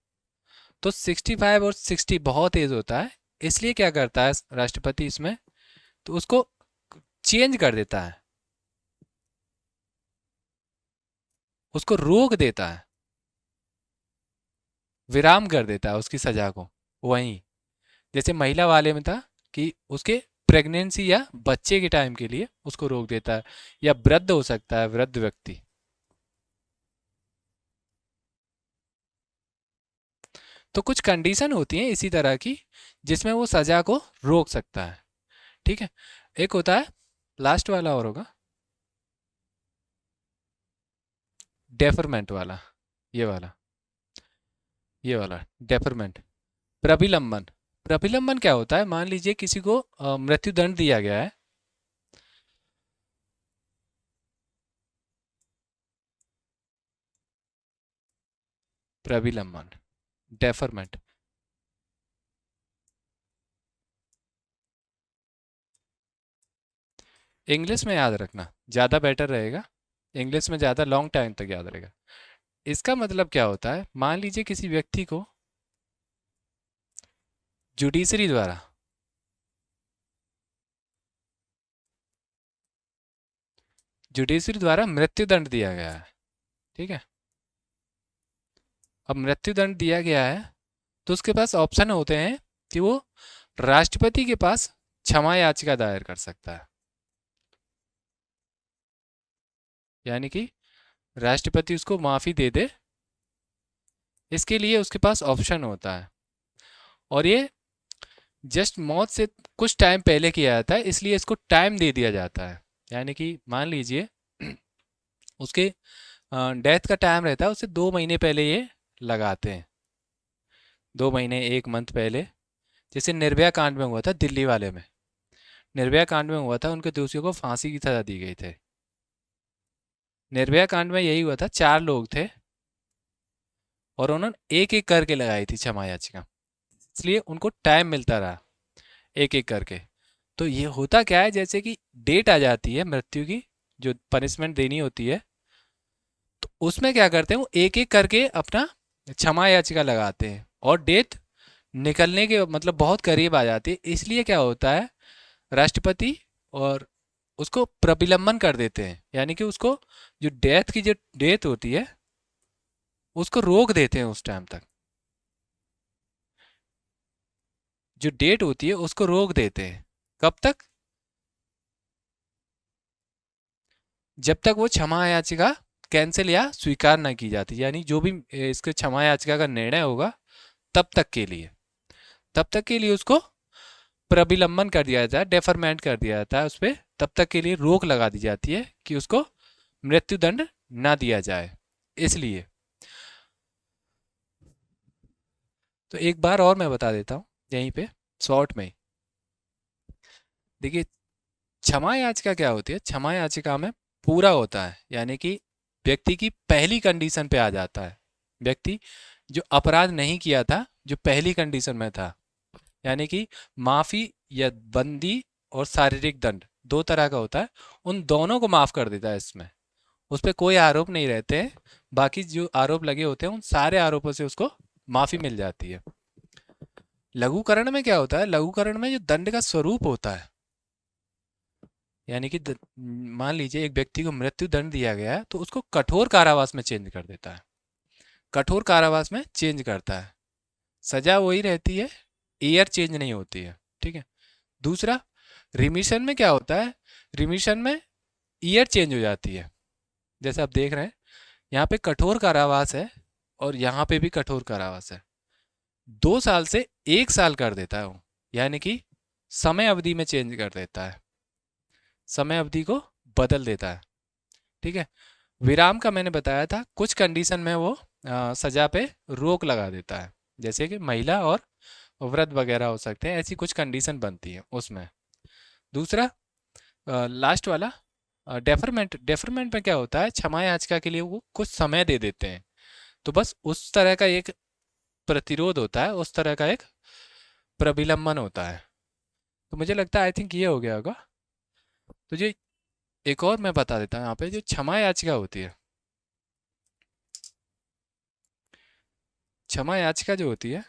तो 65 और 60 बहुत एज होता है, इसलिए क्या करता है राष्ट्रपति इसमें, तो उसको चेंज कर देता है, उसको रोक देता है, विराम कर देता है उसकी सजा को वहीं। जैसे महिला वाले में था कि उसके प्रेगनेंसी या बच्चे के टाइम के लिए उसको रोक देता है, या वृद्ध हो सकता है, वृद्ध व्यक्ति। तो कुछ कंडीशन होती हैं इसी तरह की जिसमें वो सजा को रोक सकता है। ठीक है। एक होता है, लास्ट वाला और होगा, डेफरमेंट वाला, ये वाला, ये वाला डेफरमेंट, प्रभिलंबन। प्रभिलंबन क्या होता है, मान लीजिए किसी को मृत्युदंड दिया गया है। प्रभिलंबन, डेफरमेंट। इंग्लिश में याद रखना ज़्यादा बेटर रहेगा, इंग्लिश में ज़्यादा लॉन्ग टाइम तक याद रहेगा। इसका मतलब क्या होता है, मान लीजिए किसी व्यक्ति को जुडिशरी द्वारा, जुडिशरी द्वारा मृत्युदंड दिया गया है। ठीक है। अब मृत्युदंड दिया गया है, तो उसके पास ऑप्शन होते हैं कि वो राष्ट्रपति के पास क्षमा याचिका दायर कर सकता है, यानी कि राष्ट्रपति उसको माफ़ी दे दे, इसके लिए उसके पास ऑप्शन होता है। और ये जस्ट मौत से कुछ टाइम पहले किया जाता है, इसलिए इसको टाइम दे दिया जाता है। यानी कि मान लीजिए उसके डेथ का टाइम रहता है, उससे 2 महीने पहले ये लगाते हैं, 2 महीने 1 मंथ पहले। जैसे निर्भया कांड में हुआ था दिल्ली वाले में, निर्भया कांड में हुआ था, उनके दोषियों को फांसी की सजा दी गई थी। निर्भया कांड में यही हुआ था, 4 लोग थे और उन्होंने एक एक करके लगाई थी क्षमा याचिका, इसलिए उनको टाइम मिलता रहा एक एक करके। तो ये होता क्या है, जैसे कि डेट आ जाती है मृत्यु की, जो पनिशमेंट देनी होती है, तो उसमें क्या करते हैं वो एक एक करके अपना क्षमा याचिका लगाते हैं, और डेट निकलने के मतलब बहुत करीब आ जाती है, इसलिए क्या होता है राष्ट्रपति और उसको प्रविलंबन कर देते हैं, यानी कि उसको जो डेथ की जो डेट होती है उसको रोक देते हैं उस टाइम तक, जो डेट होती है उसको रोक देते हैं। कब तक, जब तक वो क्षमा याचिका कैंसिल या स्वीकार ना की जाती, यानी जो भी इसके क्षमा याचिका का निर्णय होगा तब तक के लिए, तब तक के लिए उसको प्रविलंबन कर दिया जाता है, डेफरमेंट कर दिया जाता है उस पर, तब तक के लिए रोक लगा दी जाती है कि उसको मृत्युदंड ना दिया जाए। इसलिए तो एक बार और मैं बता देता हूँ यहीं पे शॉर्ट में ही। देखिए, क्षमा याचिका क्या होती है, क्षमा याचिका में पूरा होता है, यानी कि व्यक्ति की पहली कंडीशन पे आ जाता है, व्यक्ति जो अपराध नहीं किया था, जो पहली कंडीशन में था, यानी कि माफी या बंदी और शारीरिक दंड 2 तरह का होता है, उन दोनों को माफ कर देता है इसमें, उस पर कोई आरोप नहीं रहते हैं, बाकी जो आरोप लगे होते हैं उन सारे आरोपों से उसको माफी मिल जाती है। लघुकरण में क्या होता है, लघुकरण में जो दंड का स्वरूप होता है, यानी कि मान लीजिए एक व्यक्ति को मृत्यु दंड दिया गया है, तो उसको कठोर कारावास में चेंज कर देता है, कठोर कारावास में चेंज करता है, सजा वही रहती है, ईयर चेंज नहीं होती है। ठीक है। दूसरा, रिमिशन में क्या होता है, रिमिशन में ईयर चेंज हो जाती है, जैसे आप देख रहे हैं, यहाँ पे कठोर कारावास है और यहाँ पे भी कठोर कारावास है। 2 साल से 1 साल कर देता है वो, यानी कि समय अवधि में चेंज कर देता है, समय अवधि को बदल देता है। ठीक है। विराम का मैंने बताया था, कुछ कंडीशन में वो सजा पे रोक लगा देता है, जैसे कि महिला और व्रत वगैरह हो सकते हैं, ऐसी कुछ कंडीशन बनती है उसमें। दूसरा, लास्ट वाला, डेफरमेंट। डेफरमेंट में क्या होता है, क्षमा याचिका के लिए वो कुछ समय दे देते हैं। तो बस उस तरह का एक प्रतिरोध होता है, उस तरह का एक प्रविलंबन होता है। तो मुझे लगता है आई थिंक ये हो गया होगा। तो जो एक और मैं बता देता हूँ यहाँ पे, जो क्षमा याचिका होती है, क्षमा याचिका जो होती है,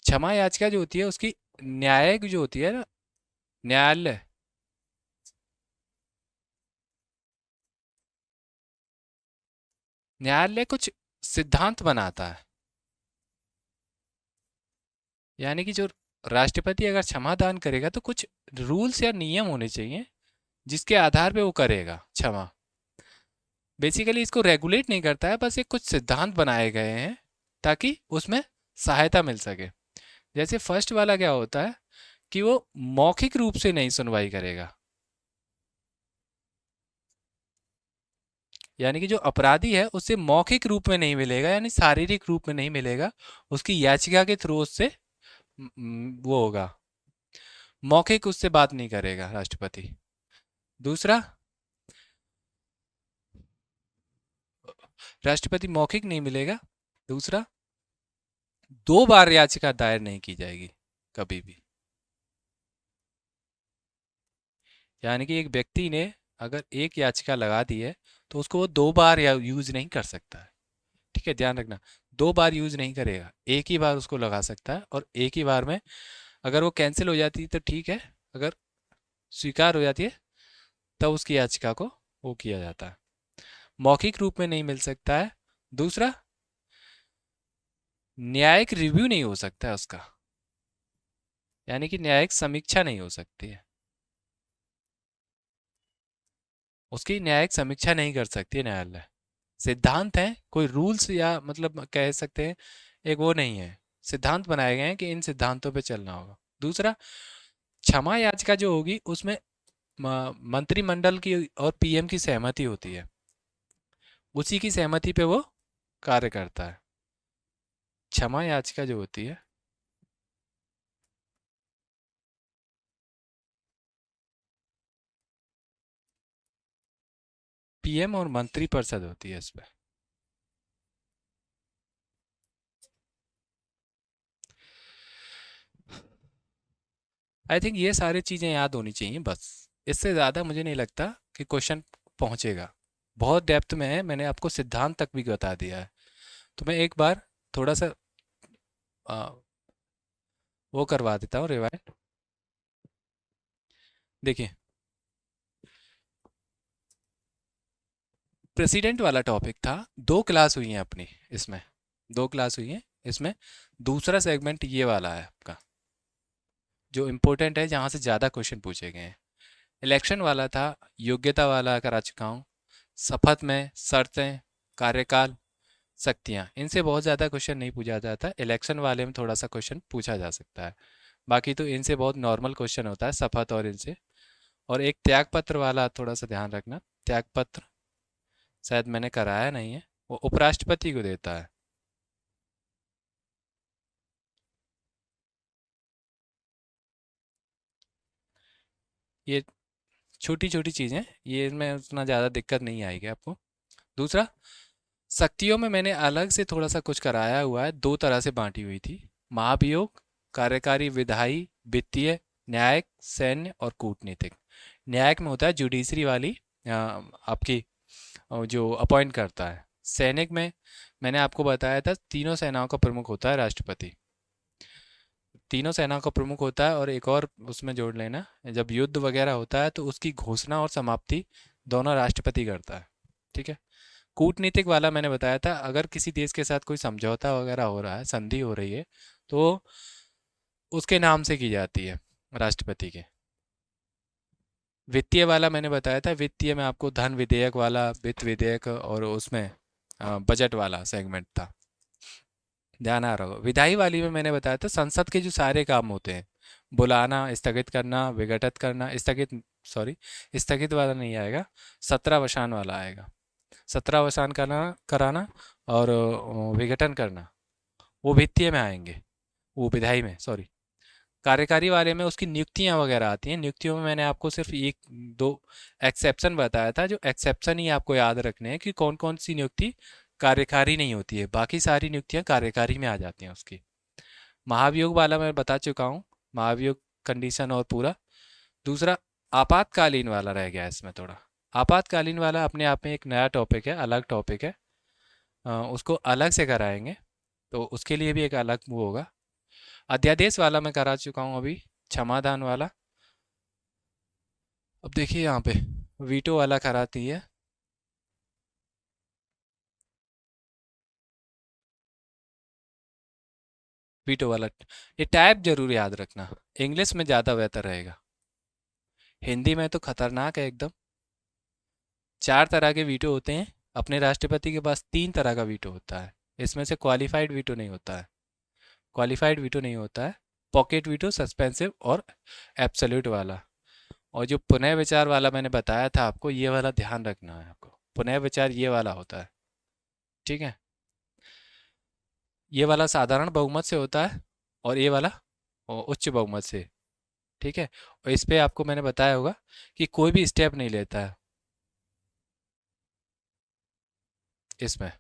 क्षमा याचिका जो होती है उसकी न्यायिक जो होती है ना, न्यायालय, न्यायालय कुछ सिद्धांत बनाता है। यानी कि जो राष्ट्रपति अगर क्षमा दान करेगा तो कुछ रूल्स या नियम होने चाहिए जिसके आधार पे वो करेगा क्षमा। बेसिकली इसको रेगुलेट नहीं करता है, बस ये कुछ सिद्धांत बनाए गए हैं ताकि उसमें सहायता मिल सके। जैसे फर्स्ट वाला क्या होता है कि वो मौखिक रूप से नहीं सुनवाई करेगा, यानी कि जो अपराधी है उससे मौखिक रूप में नहीं मिलेगा, यानी शारीरिक रूप में नहीं मिलेगा, उसकी याचिका के थ्रू उससे वो होगा, मौखिक उससे बात नहीं करेगा राष्ट्रपति। दूसरा, राष्ट्रपति मौखिक नहीं मिलेगा। दूसरा, 2 बार याचिका दायर नहीं की जाएगी कभी भी, यानी कि एक व्यक्ति ने अगर एक याचिका लगा दी है तो उसको वो 2 बार या यूज नहीं कर सकता है। ठीक है, ध्यान रखना, 2 बार यूज नहीं करेगा, एक ही बार उसको लगा सकता है, और एक ही बार में अगर वो कैंसिल हो जाती है तो ठीक है, अगर स्वीकार हो जाती है तब उसकी याचिका को वो किया जाता है, मौखिक रूप में नहीं मिल सकता है। दूसरा, न्यायिक रिव्यू नहीं हो सकता है उसका, यानी कि न्यायिक समीक्षा नहीं हो सकती है, उसकी न्यायिक समीक्षा नहीं कर सकती है न्यायालय। सिद्धांत है, कोई रूल्स या मतलब कह सकते हैं एक वो नहीं है, सिद्धांत बनाए गए हैं कि इन सिद्धांतों पे चलना होगा। दूसरा, क्षमा याचिका जो होगी उसमें मंत्रिमंडल की और पीएम की सहमति होती है, उसी की सहमति पे वो कार्य करता है। क्षमा याचिका जो होती है, पीएम और मंत्रिपरिषद होती है इस पे। आई थिंक ये सारी चीज़ें याद होनी चाहिए बस, इससे ज़्यादा मुझे नहीं लगता कि क्वेश्चन पहुंचेगा। बहुत डेप्थ में है, मैंने आपको सिद्धांत तक भी बता दिया है। तो मैं एक बार थोड़ा सा आ, वो करवा देता हूँ रिवाइंड। देखिए, प्रेसिडेंट वाला टॉपिक था, 2 क्लास हुई हैं अपनी इसमें, 2 क्लास हुई हैं इसमें। दूसरा सेगमेंट ये वाला है आपका, जो इम्पोर्टेंट है, जहाँ से ज़्यादा क्वेश्चन पूछे गए हैं। इलेक्शन वाला था, योग्यता वाला करा चुका हूँ, शपथ में शर्तें, कार्यकाल, शक्तियाँ, इनसे बहुत ज़्यादा क्वेश्चन नहीं पूछा जाता, इलेक्शन वाले में थोड़ा सा क्वेश्चन पूछा जा सकता है, बाकी तो इनसे बहुत नॉर्मल क्वेश्चन होता है, शपथ और इनसे। और एक त्यागपत्र वाला थोड़ा सा ध्यान रखना, त्यागपत्र शायद मैंने कराया नहीं है, वो उपराष्ट्रपति को देता है। ये छोटी छोटी चीज़ें, ये इसमें उतना ज़्यादा दिक्कत नहीं आएगी आपको। दूसरा, शक्तियों में मैंने अलग से थोड़ा सा कुछ कराया हुआ है, 2 तरह से बांटी हुई थी, महाभियोग, कार्यकारी, विधायी, वित्तीय, न्यायिक, सैन्य और कूटनीतिक। न्यायिक में होता है जुडिशरी वाली, आपकी जो अपॉइंट करता है। सैनिक में मैंने आपको बताया था, तीनों सेनाओं का प्रमुख होता है राष्ट्रपति, तीनों सेनाओं का प्रमुख होता है, और एक और उसमें जोड़ लेना, जब युद्ध वगैरह होता है तो उसकी घोषणा और समाप्ति दोनों राष्ट्रपति करता है। ठीक है। कूटनीतिक वाला मैंने बताया था, अगर किसी देश के साथ कोई समझौता वगैरह हो रहा है, संधि हो रही है, तो उसके नाम से की जाती है, राष्ट्रपति के। वित्तीय वाला मैंने बताया था, वित्तीय में आपको धन विधेयक वाला, वित्त विधेयक, और उसमें बजट वाला सेगमेंट था, ध्यान आ रहा होगा। विधायी वाली में मैंने बताया था संसद के जो सारे काम होते हैं, बुलाना, स्थगित करना, विघटित करना, स्थगित, सॉरी, स्थगित वाला नहीं आएगा, सत्रावसान वाला आएगा। सत्रावसान कराना कराना और विघटन करना, वो वित्तीय में आएंगे, वो विधायी में, सॉरी। कार्यकारी वाले में उसकी नियुक्तियां वगैरह आती हैं। नियुक्तियों में मैंने आपको सिर्फ एक दो एक्सेप्शन बताया था, जो एक्सेप्शन ही आपको याद रखने हैं कि कौन कौन सी नियुक्ति कार्यकारी नहीं होती है, बाकी सारी नियुक्तियां कार्यकारी में आ जाती हैं उसकी। महाभियोग वाला मैं बता चुका हूँ, महाभियोग कंडीशन और पूरा। दूसरा आपातकालीन वाला रह गया है इसमें थोड़ा। आपातकालीन वाला अपने आप में एक नया टॉपिक है, अलग टॉपिक है, उसको अलग से कराएंगे, तो उसके लिए भी एक अलग वो होगा। अध्यादेश वाला मैं करा चुका हूँ अभी, क्षमादान वाला। अब देखिए यहाँ पे वीटो वाला कराती है। वीटो वाला, ये टाइप जरूर याद रखना, इंग्लिश में ज़्यादा बेहतर रहेगा, हिंदी में तो खतरनाक है एकदम। 4 तरह के वीटो होते हैं, अपने राष्ट्रपति के पास 3 तरह का वीटो होता है। इसमें से क्वालिफाइड वीटो नहीं होता है, क्वालिफाइड वीटो नहीं होता है, पॉकेट वीटो, सस्पेंसिव और एब्सोल्यूट वाला। और जो पुनः विचार वाला मैंने बताया था आपको, ये वाला ध्यान रखना है आपको, पुनः विचार ये वाला होता है, ठीक है। ये वाला साधारण बहुमत से होता है, और ये वाला उच्च बहुमत से, ठीक है। और इस पे आपको मैंने बताया होगा कि कोई भी स्टेप नहीं लेता है इसमें।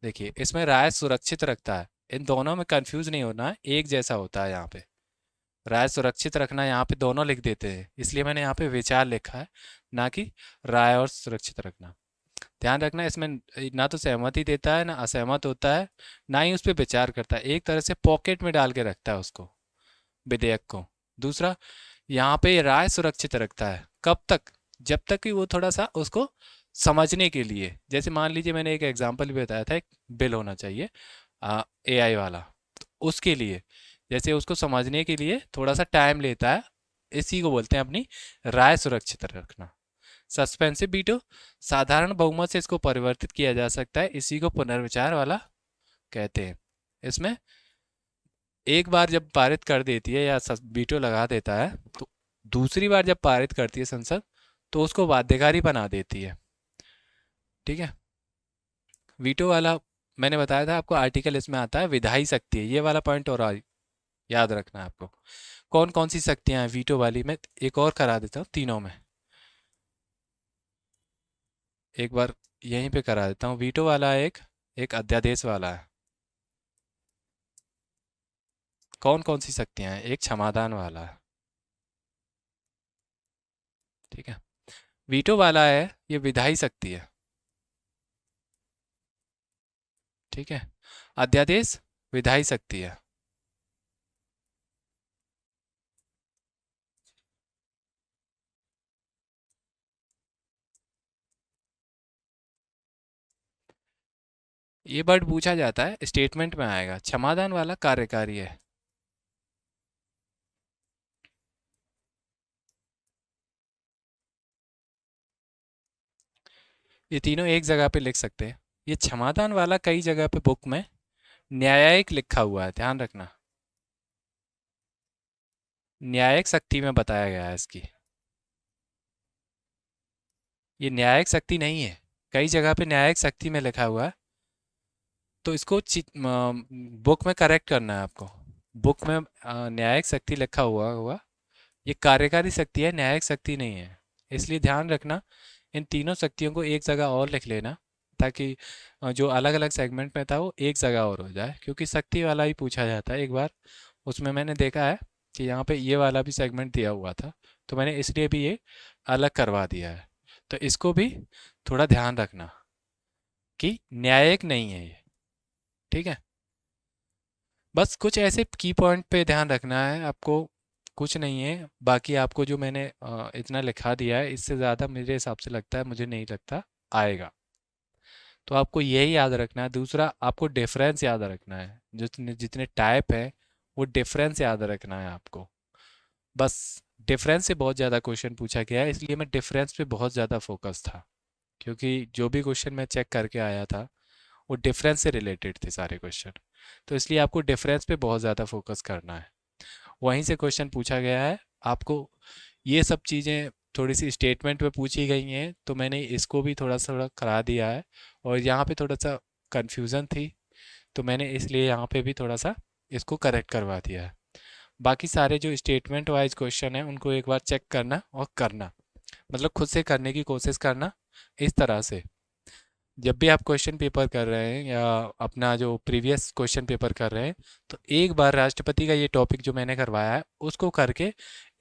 देखिए इसमें राय सुरक्षित रखता है, इन दोनों में कंफ्यूज नहीं होना है, एक जैसा होता है यहाँ पे। राय सुरक्षित रखना यहाँ पे दोनों लिख देते हैं, इसलिए मैंने यहाँ पे विचार लिखा है, ना कि राय और सुरक्षित रखना। ध्यान रखना इसमें ना तो सहमति देता है, ना असहमत होता है, ना ही उस पर विचार करता है, एक तरह से पॉकेट में डाल के रखता है उसको, विधेयक को। दूसरा, यहाँ पे राय सुरक्षित रखता है, कब तक? जब तक कि वो थोड़ा सा उसको समझने के लिए, जैसे मान लीजिए मैंने एक एग्जांपल भी बताया था, एक बिल होना चाहिए एआई वाला, तो उसके लिए जैसे उसको समझने के लिए थोड़ा सा टाइम लेता है, इसी को बोलते हैं अपनी राय सुरक्षित रखना। सस्पेंसिव वीटो, साधारण बहुमत से इसको परिवर्तित किया जा सकता है, इसी को पुनर्विचार वाला कहते हैं। इसमें एक बार जब पारित कर देती है या वीटो लगा देता है, तो दूसरी बार जब पारित करती है संसद, तो उसको बाध्यकारी बना देती है, ठीक है। वीटो वाला मैंने बताया था आपको, आर्टिकल इसमें आता है विधायी शक्ति है, ये वाला पॉइंट और याद रखना है आपको। कौन कौन सी शक्तियां हैं वीटो वाली में, एक और करा देता हूँ तीनों में, एक बार यहीं पे करा देता हूँ। वीटो वाला एक एक अध्यादेश वाला है। कौन कौन सी शक्तियां हैं, एक क्षमादान वाला है, ठीक है। वीटो वाला है, ये विधायी शक्ति है, ठीक है। अध्यादेश विधायी शक्ति है। ये वर्ड पूछा जाता है, स्टेटमेंट में आएगा। क्षमादान वाला कार्यकारी है। ये तीनों एक जगह पे लिख सकते हैं। ये क्षमादान वाला कई जगह पे बुक में न्यायिक लिखा हुआ है, ध्यान रखना, न्यायिक शक्ति में बताया गया है इसकी। ये न्यायिक शक्ति नहीं है, कई जगह पे न्यायिक शक्ति में लिखा हुआ है, तो इसको बुक में करेक्ट करना है आपको। बुक में न्यायिक शक्ति लिखा हुआ हुआ, ये कार्यकारी शक्ति है, न्यायिक शक्ति नहीं है। इसलिए ध्यान रखना, इन तीनों शक्तियों को एक जगह और लिख लेना, ताकि जो अलग अलग सेगमेंट में था वो एक जगह और हो जाए, क्योंकि शक्ति वाला ही पूछा जाता है। एक बार उसमें मैंने देखा है कि यहाँ पे ये वाला भी सेगमेंट दिया हुआ था, तो मैंने इसलिए भी ये अलग करवा दिया है। तो इसको भी थोड़ा ध्यान रखना कि न्यायिक नहीं है ये, ठीक है। बस कुछ ऐसे की पॉइंट पे ध्यान रखना है आपको, कुछ नहीं है। बाकी आपको जो मैंने इतना लिखा दिया है, इससे ज़्यादा मेरे हिसाब से लगता है, मुझे नहीं लगता आएगा। तो आपको यही याद रखना है। दूसरा, आपको डिफरेंस याद रखना है, जितने जितने टाइप है वो डिफरेंस याद रखना है आपको। बस डिफरेंस से बहुत ज़्यादा क्वेश्चन पूछा गया है, इसलिए मैं डिफरेंस पे बहुत ज़्यादा फोकस था, क्योंकि जो भी क्वेश्चन मैं चेक करके आया था वो डिफरेंस से रिलेटेड थे सारे क्वेश्चन। तो इसलिए आपको डिफरेंस पे बहुत ज़्यादा फोकस करना है। वहीं से क्वेश्चन पूछा गया है आपको। ये सब चीज़ें थोड़ी सी स्टेटमेंट में पूछी गई हैं, तो मैंने इसको भी थोड़ा करा दिया है। और यहाँ पे थोड़ा सा कंफ्यूजन थी, तो मैंने इसलिए यहाँ पे भी थोड़ा सा इसको करेक्ट करवा दिया है। बाकी सारे जो स्टेटमेंट वाइज क्वेश्चन हैं उनको एक बार चेक करना और करना, मतलब खुद से करने की कोशिश करना इस तरह से। जब भी आप क्वेश्चन पेपर कर रहे हैं या अपना जो प्रीवियस क्वेश्चन पेपर कर रहे हैं, तो एक बार राष्ट्रपति का ये टॉपिक जो मैंने करवाया है उसको करके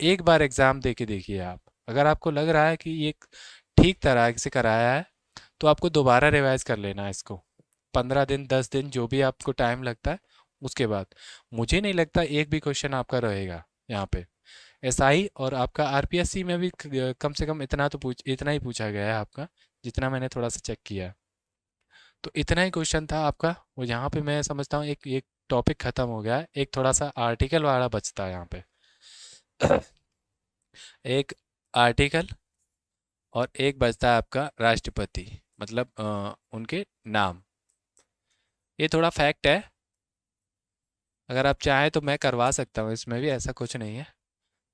एक बार एग्ज़ाम दे के देखिए आप। अगर आपको लग रहा है कि ये ठीक तरह से कराया है, तो आपको दोबारा रिवाइज कर लेना है इसको। 15 दिन 10 दिन जो भी आपको टाइम लगता है, उसके बाद मुझे नहीं लगता एक भी क्वेश्चन आपका रहेगा यहाँ पे। एसआई और आपका आरपीएससी में भी कम से कम इतना ही पूछा गया है आपका, जितना मैंने थोड़ा सा चेक किया। तो इतना ही क्वेश्चन था आपका। वो यहाँ पे मैं समझता हूँ एक एक टॉपिक खत्म हो गया है, एक थोड़ा सा आर्टिकल वाला बचता है यहाँ पे। एक आर्टिकल और एक बचता है आपका राष्ट्रपति, मतलब उनके नाम। ये थोड़ा फैक्ट है, अगर आप चाहें तो मैं करवा सकता हूँ, इसमें भी ऐसा कुछ नहीं है।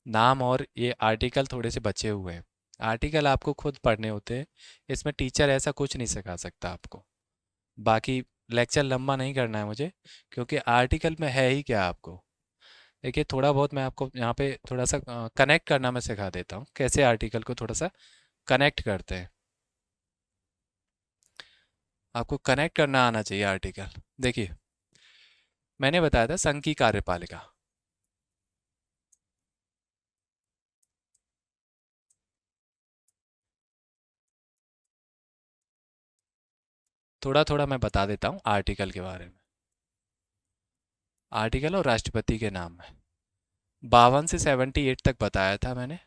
नाम और ये आर्टिकल थोड़े से बचे हुए हैं। आर्टिकल आपको खुद पढ़ने होते हैं, इसमें टीचर ऐसा कुछ नहीं सिखा सकता आपको। बाकी लेक्चर लंबा नहीं करना है मुझे, क्योंकि आर्टिकल में है ही क्या आपको। देखिए थोड़ा बहुत मैं आपको यहाँ पे थोड़ा सा कनेक्ट करना मैं सिखा देता हूँ, कैसे आर्टिकल को थोड़ा सा कनेक्ट करते हैं। आपको कनेक्ट करना आना चाहिए आर्टिकल। देखिए मैंने बताया था संघ की कार्यपालिका। थोड़ा थोड़ा मैं बता देता हूँ आर्टिकल के बारे में। आर्टिकल और राष्ट्रपति के नाम में 52 से 78 तक बताया था मैंने।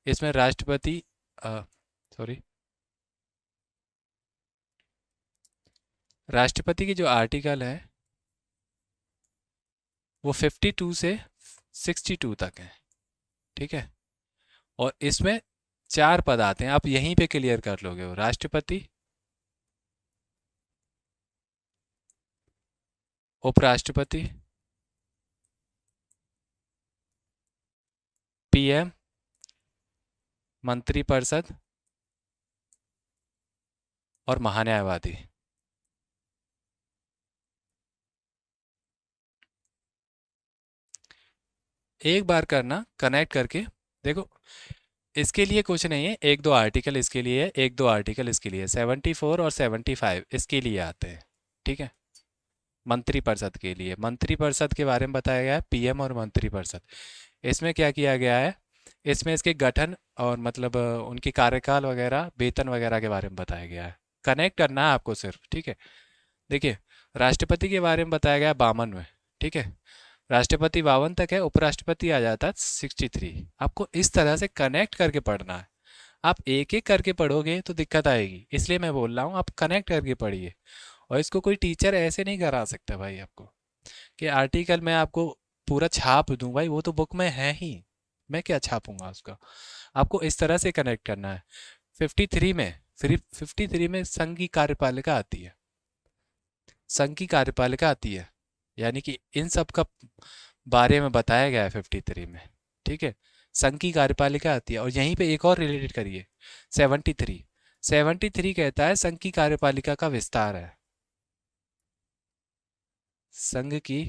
इसमें राष्ट्रपति सॉरी, राष्ट्रपति की जो आर्टिकल है वो 52 से 62 तक है, ठीक है। और इसमें 4 पद आते हैं, आप यहीं पे क्लियर कर लोगे। वो राष्ट्रपति, उपराष्ट्रपति, पीएम, मंत्रिपरिषद और महान्यायवादी। एक बार करना कनेक्ट करके देखो। इसके लिए कुछ नहीं है, एक दो आर्टिकल इसके लिए है, एक दो आर्टिकल इसके लिए है। 74 और 75 इसके लिए आते हैं, ठीक है। मंत्रिपरिषद के लिए, मंत्रिपरिषद के बारे में बताया गया है, पीएम और मंत्रिपरिषद। इसमें क्या किया गया है, इसमें इसके गठन और मतलब उनकी कार्यकाल वगैरह, वेतन वगैरह के बारे में बताया गया है। कनेक्ट करना है आपको सिर्फ, ठीक है। देखिए राष्ट्रपति के बारे में बताया गया है 52 में, ठीक है। राष्ट्रपति 52 तक है, उपराष्ट्रपति आ जाता है 63। आपको इस तरह से कनेक्ट करके पढ़ना है। आप एक एक करके पढ़ोगे तो दिक्कत आएगी, इसलिए मैं बोल रहा हूँ आप कनेक्ट करके पढ़िए। और इसको कोई टीचर ऐसे नहीं करा सकता भाई आपको, कि आर्टिकल मैं आपको पूरा छाप दूं। भाई वो तो बुक में है ही, मैं क्या छापूंगा उसका। आपको इस तरह से कनेक्ट करना है। 53 में, फिर 53 में संघ की कार्यपालिका आती है। संघ की कार्यपालिका आती है, यानी कि इन सब का बारे में बताया गया है 53 में, ठीक है। संघ की कार्यपालिका आती है और यहीं पे एक और रिलेटेड करिए। 73, 73 कहता है संघ की कार्यपालिका का विस्तार है। संघ की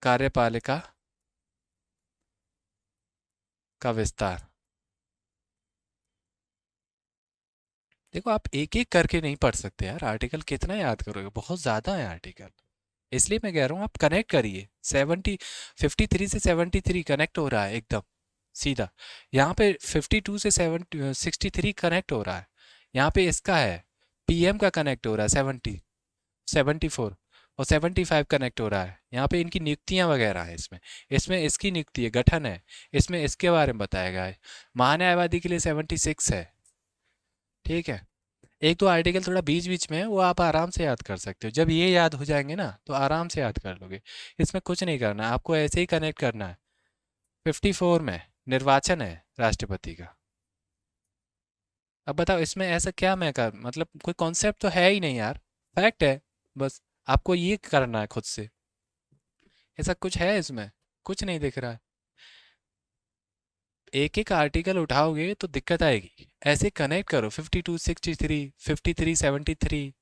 कार्यपालिका का विस्तार। देखो आप एक एक करके नहीं पढ़ सकते यार, आर्टिकल कितना याद करोगे, बहुत ज़्यादा है आर्टिकल। इसलिए मैं कह रहा हूँ आप कनेक्ट करिए। 53 से 73 कनेक्ट हो रहा है एकदम सीधा। यहाँ पे 52 से 63 कनेक्ट हो रहा है। यहाँ पे इसका है, पीएम का कनेक्ट हो रहा है 74 और 75 कनेक्ट हो रहा है। यहाँ पे इनकी नियुक्तियाँ वगैरह है इसमें। इसमें इसकी नियुक्ति है, गठन है, इसमें इसके बारे में बताया गया है। महान्यायवादी के लिए 76 है, ठीक है। एक दो आर्टिकल थोड़ा बीच बीच में है, वो आप आराम से याद कर सकते हो। जब ये याद हो जाएंगे ना तो आराम से याद कर लोगे। इसमें कुछ नहीं करना, आपको ऐसे ही कनेक्ट करना है। 54 में निर्वाचन है राष्ट्रपति का। अब बताओ इसमें ऐसा क्या मैं कर, मतलब कोई कॉन्सेप्ट तो है ही नहीं यार, फैक्ट है बस। आपको ये करना है खुद से। ऐसा कुछ है इसमें? कुछ नहीं दिख रहा है। एक एक आर्टिकल उठाओगे तो दिक्कत आएगी। ऐसे कनेक्ट करो, 52 63 53 73,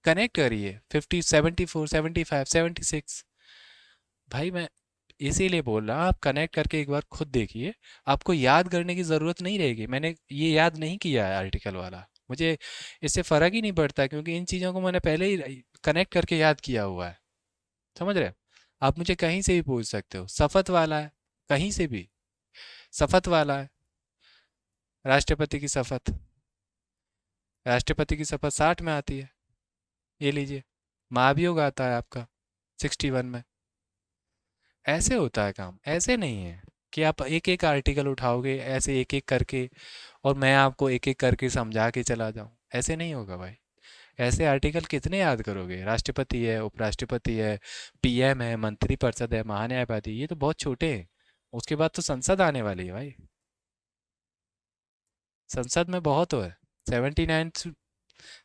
कनेक्ट करिए 50 74 75 76। भाई मैं इसीलिए बोल रहा हूँ, आप कनेक्ट करके एक बार खुद देखिए। आपको याद करने की ज़रूरत नहीं रहेगी। मैंने ये याद नहीं किया है आर्टिकल वाला, मुझे इससे फ़र्क ही नहीं पड़ता, क्योंकि इन चीज़ों को मैंने पहले ही कनेक्ट करके याद किया हुआ है। समझ रहे हो? आप मुझे कहीं से भी पूछ सकते हो, शपथ वाला है, कहीं से भी शपथ वाला है। राष्ट्रपति की शपथ, राष्ट्रपति की शपथ 60 में आती है। ये लीजिए, महाभियोग आता है आपका 61 में। ऐसे होता है काम, ऐसे नहीं है कि आप एक एक आर्टिकल उठाओगे ऐसे एक एक करके और मैं आपको एक एक करके समझा के चला जाऊं। ऐसे नहीं होगा भाई। ऐसे आर्टिकल कितने याद करोगे? राष्ट्रपति है, उपराष्ट्रपति है, पीएम है, मंत्रिपरिषद है, महान्यायवादी, ये तो बहुत छोटे हैं। उसके बाद तो संसद आने वाली है भाई। संसद में बहुत है। 79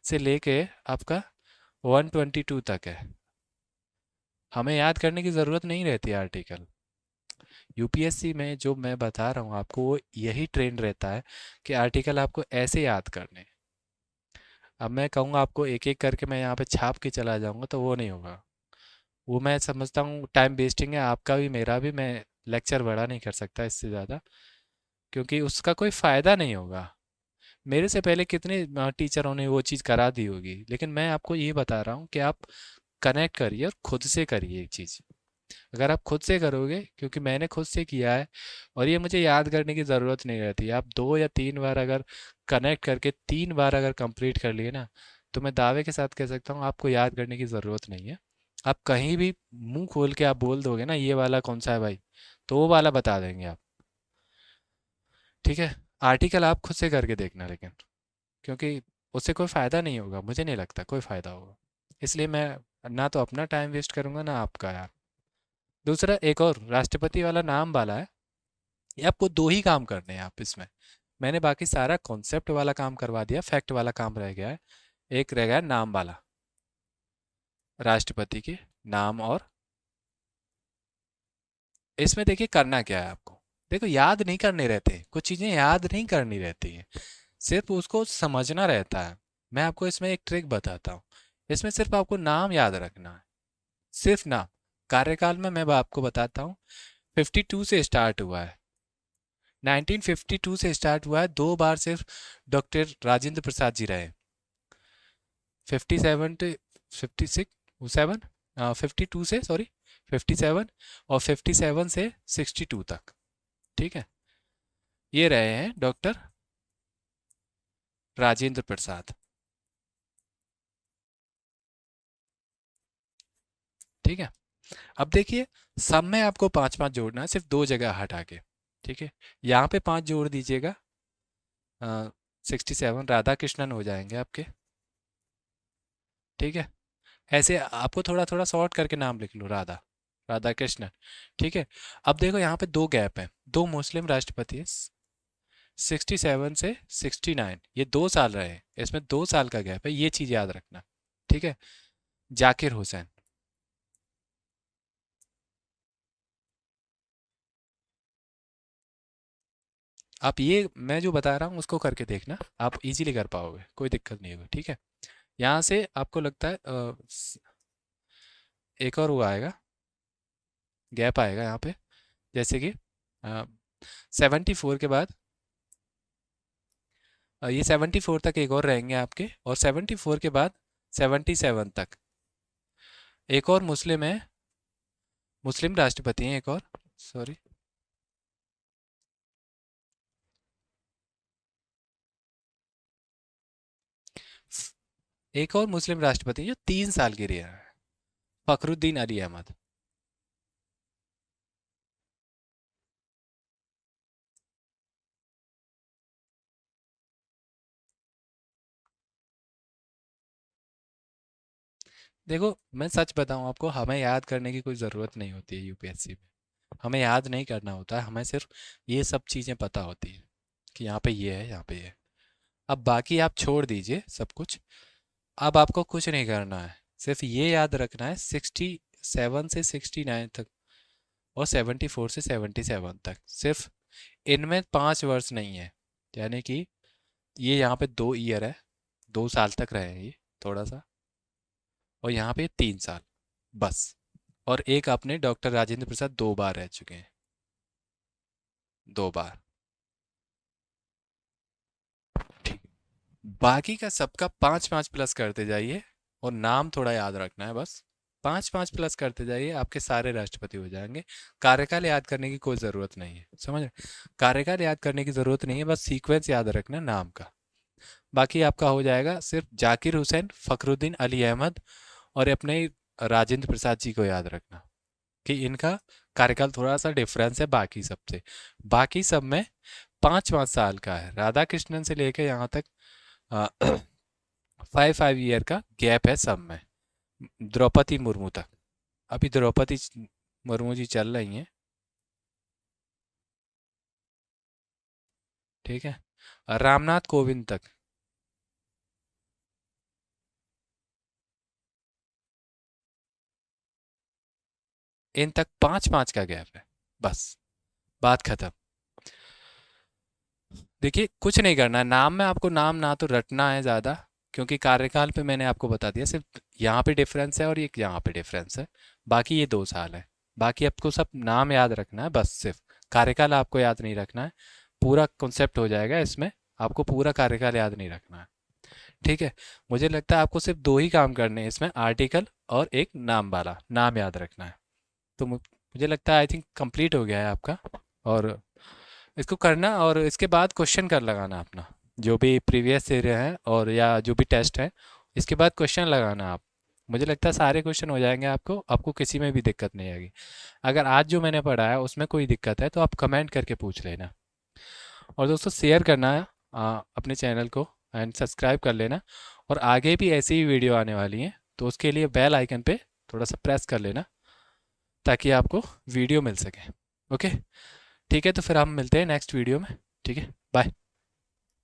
से लेके आपका 122 तक है। हमें याद करने की ज़रूरत नहीं रहती आर्टिकल। यूपीएससी में जो मैं बता रहा हूँ आपको, वो यही ट्रेंड रहता है कि आर्टिकल आपको ऐसे याद करने। अब मैं कहूँगा आपको एक एक करके मैं यहाँ पे छाप के चला जाऊँगा तो वो नहीं होगा। वो मैं समझता हूँ टाइम वेस्टिंग है, आपका भी मेरा भी। मैं लेक्चर बड़ा नहीं कर सकता इससे ज़्यादा, क्योंकि उसका कोई फ़ायदा नहीं होगा। मेरे से पहले कितने टीचरों ने वो चीज़ करा दी होगी, लेकिन मैं आपको ये बता रहा हूँ कि आप कनेक्ट करिए और खुद से करिए एक चीज़। अगर आप खुद से करोगे, क्योंकि मैंने खुद से किया है, और ये मुझे याद करने की ज़रूरत नहीं रहती। आप 2 या 3 बार अगर कनेक्ट करके 3 बार अगर कंप्लीट कर लिए ना, तो मैं दावे के साथ कह सकता हूँ आपको याद करने की ज़रूरत नहीं है। आप कहीं भी मुंह खोल के आप बोल दोगे ना ये वाला कौन सा है भाई, तो वो वाला बता देंगे आप। ठीक है। आर्टिकल आप खुद से करके देखना लेकिन, क्योंकि उससे कोई फ़ायदा नहीं होगा, मुझे नहीं लगता कोई फ़ायदा होगा। इसलिए मैं ना तो अपना टाइम वेस्ट करूंगा ना आपका यार। दूसरा एक और राष्ट्रपति वाला नाम वाला है, ये आपको दो ही काम करने हैं आप इसमें। मैंने बाकी सारा कॉन्सेप्ट वाला काम करवा दिया, फैक्ट वाला काम रह गया है। एक रह गया नाम वाला, राष्ट्रपति के नाम। और इसमें देखिए करना क्या है आपको। देखो याद नहीं करने रहते, कुछ चीज़ें याद नहीं करनी रहती हैं, सिर्फ उसको समझना रहता है। मैं आपको इसमें एक ट्रिक बताता हूँ। इसमें सिर्फ आपको नाम याद रखना है, सिर्फ नाम। कार्यकाल में मैं आपको बताता हूँ, 52 से स्टार्ट हुआ है। 1952 से स्टार्ट हुआ है, 2 बार सिर्फ डॉक्टर राजेंद्र प्रसाद जी रहे। 57 टू 56, 7, 52 से सॉरी 57, और 57 से 62 तक। ठीक है। ये रहे हैं डॉक्टर राजेंद्र प्रसाद। ठीक है। अब देखिए, सब में आपको 5 5 जोड़ना है, सिर्फ 2 जगह हटा के। ठीक है। यहाँ पे 5 जोड़ दीजिएगा, 67 राधा कृष्णन हो जाएंगे आपके। ठीक है। ऐसे आपको थोड़ा थोड़ा शॉर्ट करके नाम लिख लो, राधा, राधा कृष्णन। ठीक है। अब देखो यहाँ पे 2 गैप हैं, 2 मुस्लिम राष्ट्रपति हैं। 67 से 69, ये 2 साल रहे हैं, इसमें 2 साल का गैप है, ये चीज़ याद रखना। ठीक है। जाकिर हुसैन। आप ये मैं जो बता रहा हूँ उसको करके देखना, आप इजीली कर पाओगे, कोई दिक्कत नहीं होगी। ठीक है। यहाँ से आपको लगता है एक और वो आएगा, गैप आएगा यहाँ पे, जैसे कि 74 के बाद ये 74 तक एक और रहेंगे आपके, और 74 के बाद 77 तक एक और मुस्लिम है, मुस्लिम राष्ट्रपति हैं एक और। सॉरी, एक और मुस्लिम राष्ट्रपति जो 3 साल के रहे हैं, फखरुद्दीन अली अहमद। देखो मैं सच बताऊं आपको, हमें याद करने की कोई ज़रूरत नहीं होती है यूपीएससी में। हमें याद नहीं करना होता है, हमें सिर्फ ये सब चीज़ें पता होती है कि यहाँ पे ये है, यहाँ पे ये है। अब बाकी आप छोड़ दीजिए सब कुछ। अब आपको कुछ नहीं करना है, सिर्फ ये याद रखना है 67 से 69 तक और 74 से 77 तक। सिर्फ इनमें 5 वर्ष नहीं है, यानी कि ये यहाँ पे 2 ईयर है, 2 साल तक रहे हैं ये, थोड़ा सा। और यहाँ पे 3 साल बस। और एक आपने डॉक्टर राजेंद्र प्रसाद 2 बार रह चुके हैं, 2 बार। ठीक। बाकी का सबका 5-5 प्लस करते जाइए, और नाम थोड़ा याद रखना है बस। 5-5 प्लस करते जाइए, आपके सारे राष्ट्रपति हो जाएंगे। कार्यकाल याद करने की कोई ज़रूरत नहीं है, समझ रहे? कार्यकाल याद करने की ज़रूरत नहीं है, बस सीक्वेंस याद रखना है नाम का। बाकी आपका हो जाएगा। सिर्फ जाकिर हुसैन, फखरुद्दीन अली अहमद और अपने राजेंद्र प्रसाद जी को याद रखना कि इनका कार्यकाल थोड़ा सा डिफरेंस है बाकी सबसे। बाकी सब में 5-5 साल का है। राधा कृष्णन से लेकर यहाँ तक 5-5 ईयर का गैप है सब में। द्रौपदी मुर्मू तक, अभी द्रौपदी मुर्मू जी चल रही हैं, ठीक है। और रामनाथ कोविंद तक, इन तक 5-5 का गैप है, बस। बात खत्म। देखिए कुछ नहीं करना है, नाम में आपको नाम ना तो रटना है ज़्यादा, क्योंकि कार्यकाल पे मैंने आपको बता दिया, सिर्फ यहाँ पे डिफरेंस है और एक यहाँ पे डिफरेंस है। बाकी ये 2 साल है। बाकी आपको सब नाम याद रखना है बस, सिर्फ कार्यकाल आपको याद नहीं रखना है। पूरा कॉन्सेप्ट हो जाएगा इसमें, आपको पूरा कार्यकाल याद नहीं रखना है, ठीक है। मुझे लगता है आपको सिर्फ 2 ही काम करने हैं इसमें, आर्टिकल और एक नाम वाला, नाम याद रखना है। तो मुझे लगता है आई थिंक कंप्लीट हो गया है आपका। और इसको करना, और इसके बाद क्वेश्चन कर लगाना अपना, जो भी प्रीवियस एरिया है और या जो भी टेस्ट है, इसके बाद क्वेश्चन लगाना आप। मुझे लगता है सारे क्वेश्चन हो जाएंगे आपको, आपको किसी में भी दिक्कत नहीं आएगी। अगर आज जो मैंने पढ़ा है उसमें कोई दिक्कत है तो आप कमेंट करके पूछ लेना। और दोस्तों शेयर करना है अपने चैनल को, एंड सब्सक्राइब कर लेना। और आगे भी ऐसी ही वीडियो आने वाली हैं, तो उसके लिए बेल आइकन पे थोड़ा सा प्रेस कर लेना, ताकि आपको वीडियो मिल सके। ओके, ठीक है, तो फिर हम मिलते हैं नेक्स्ट वीडियो में। ठीक है, बाय।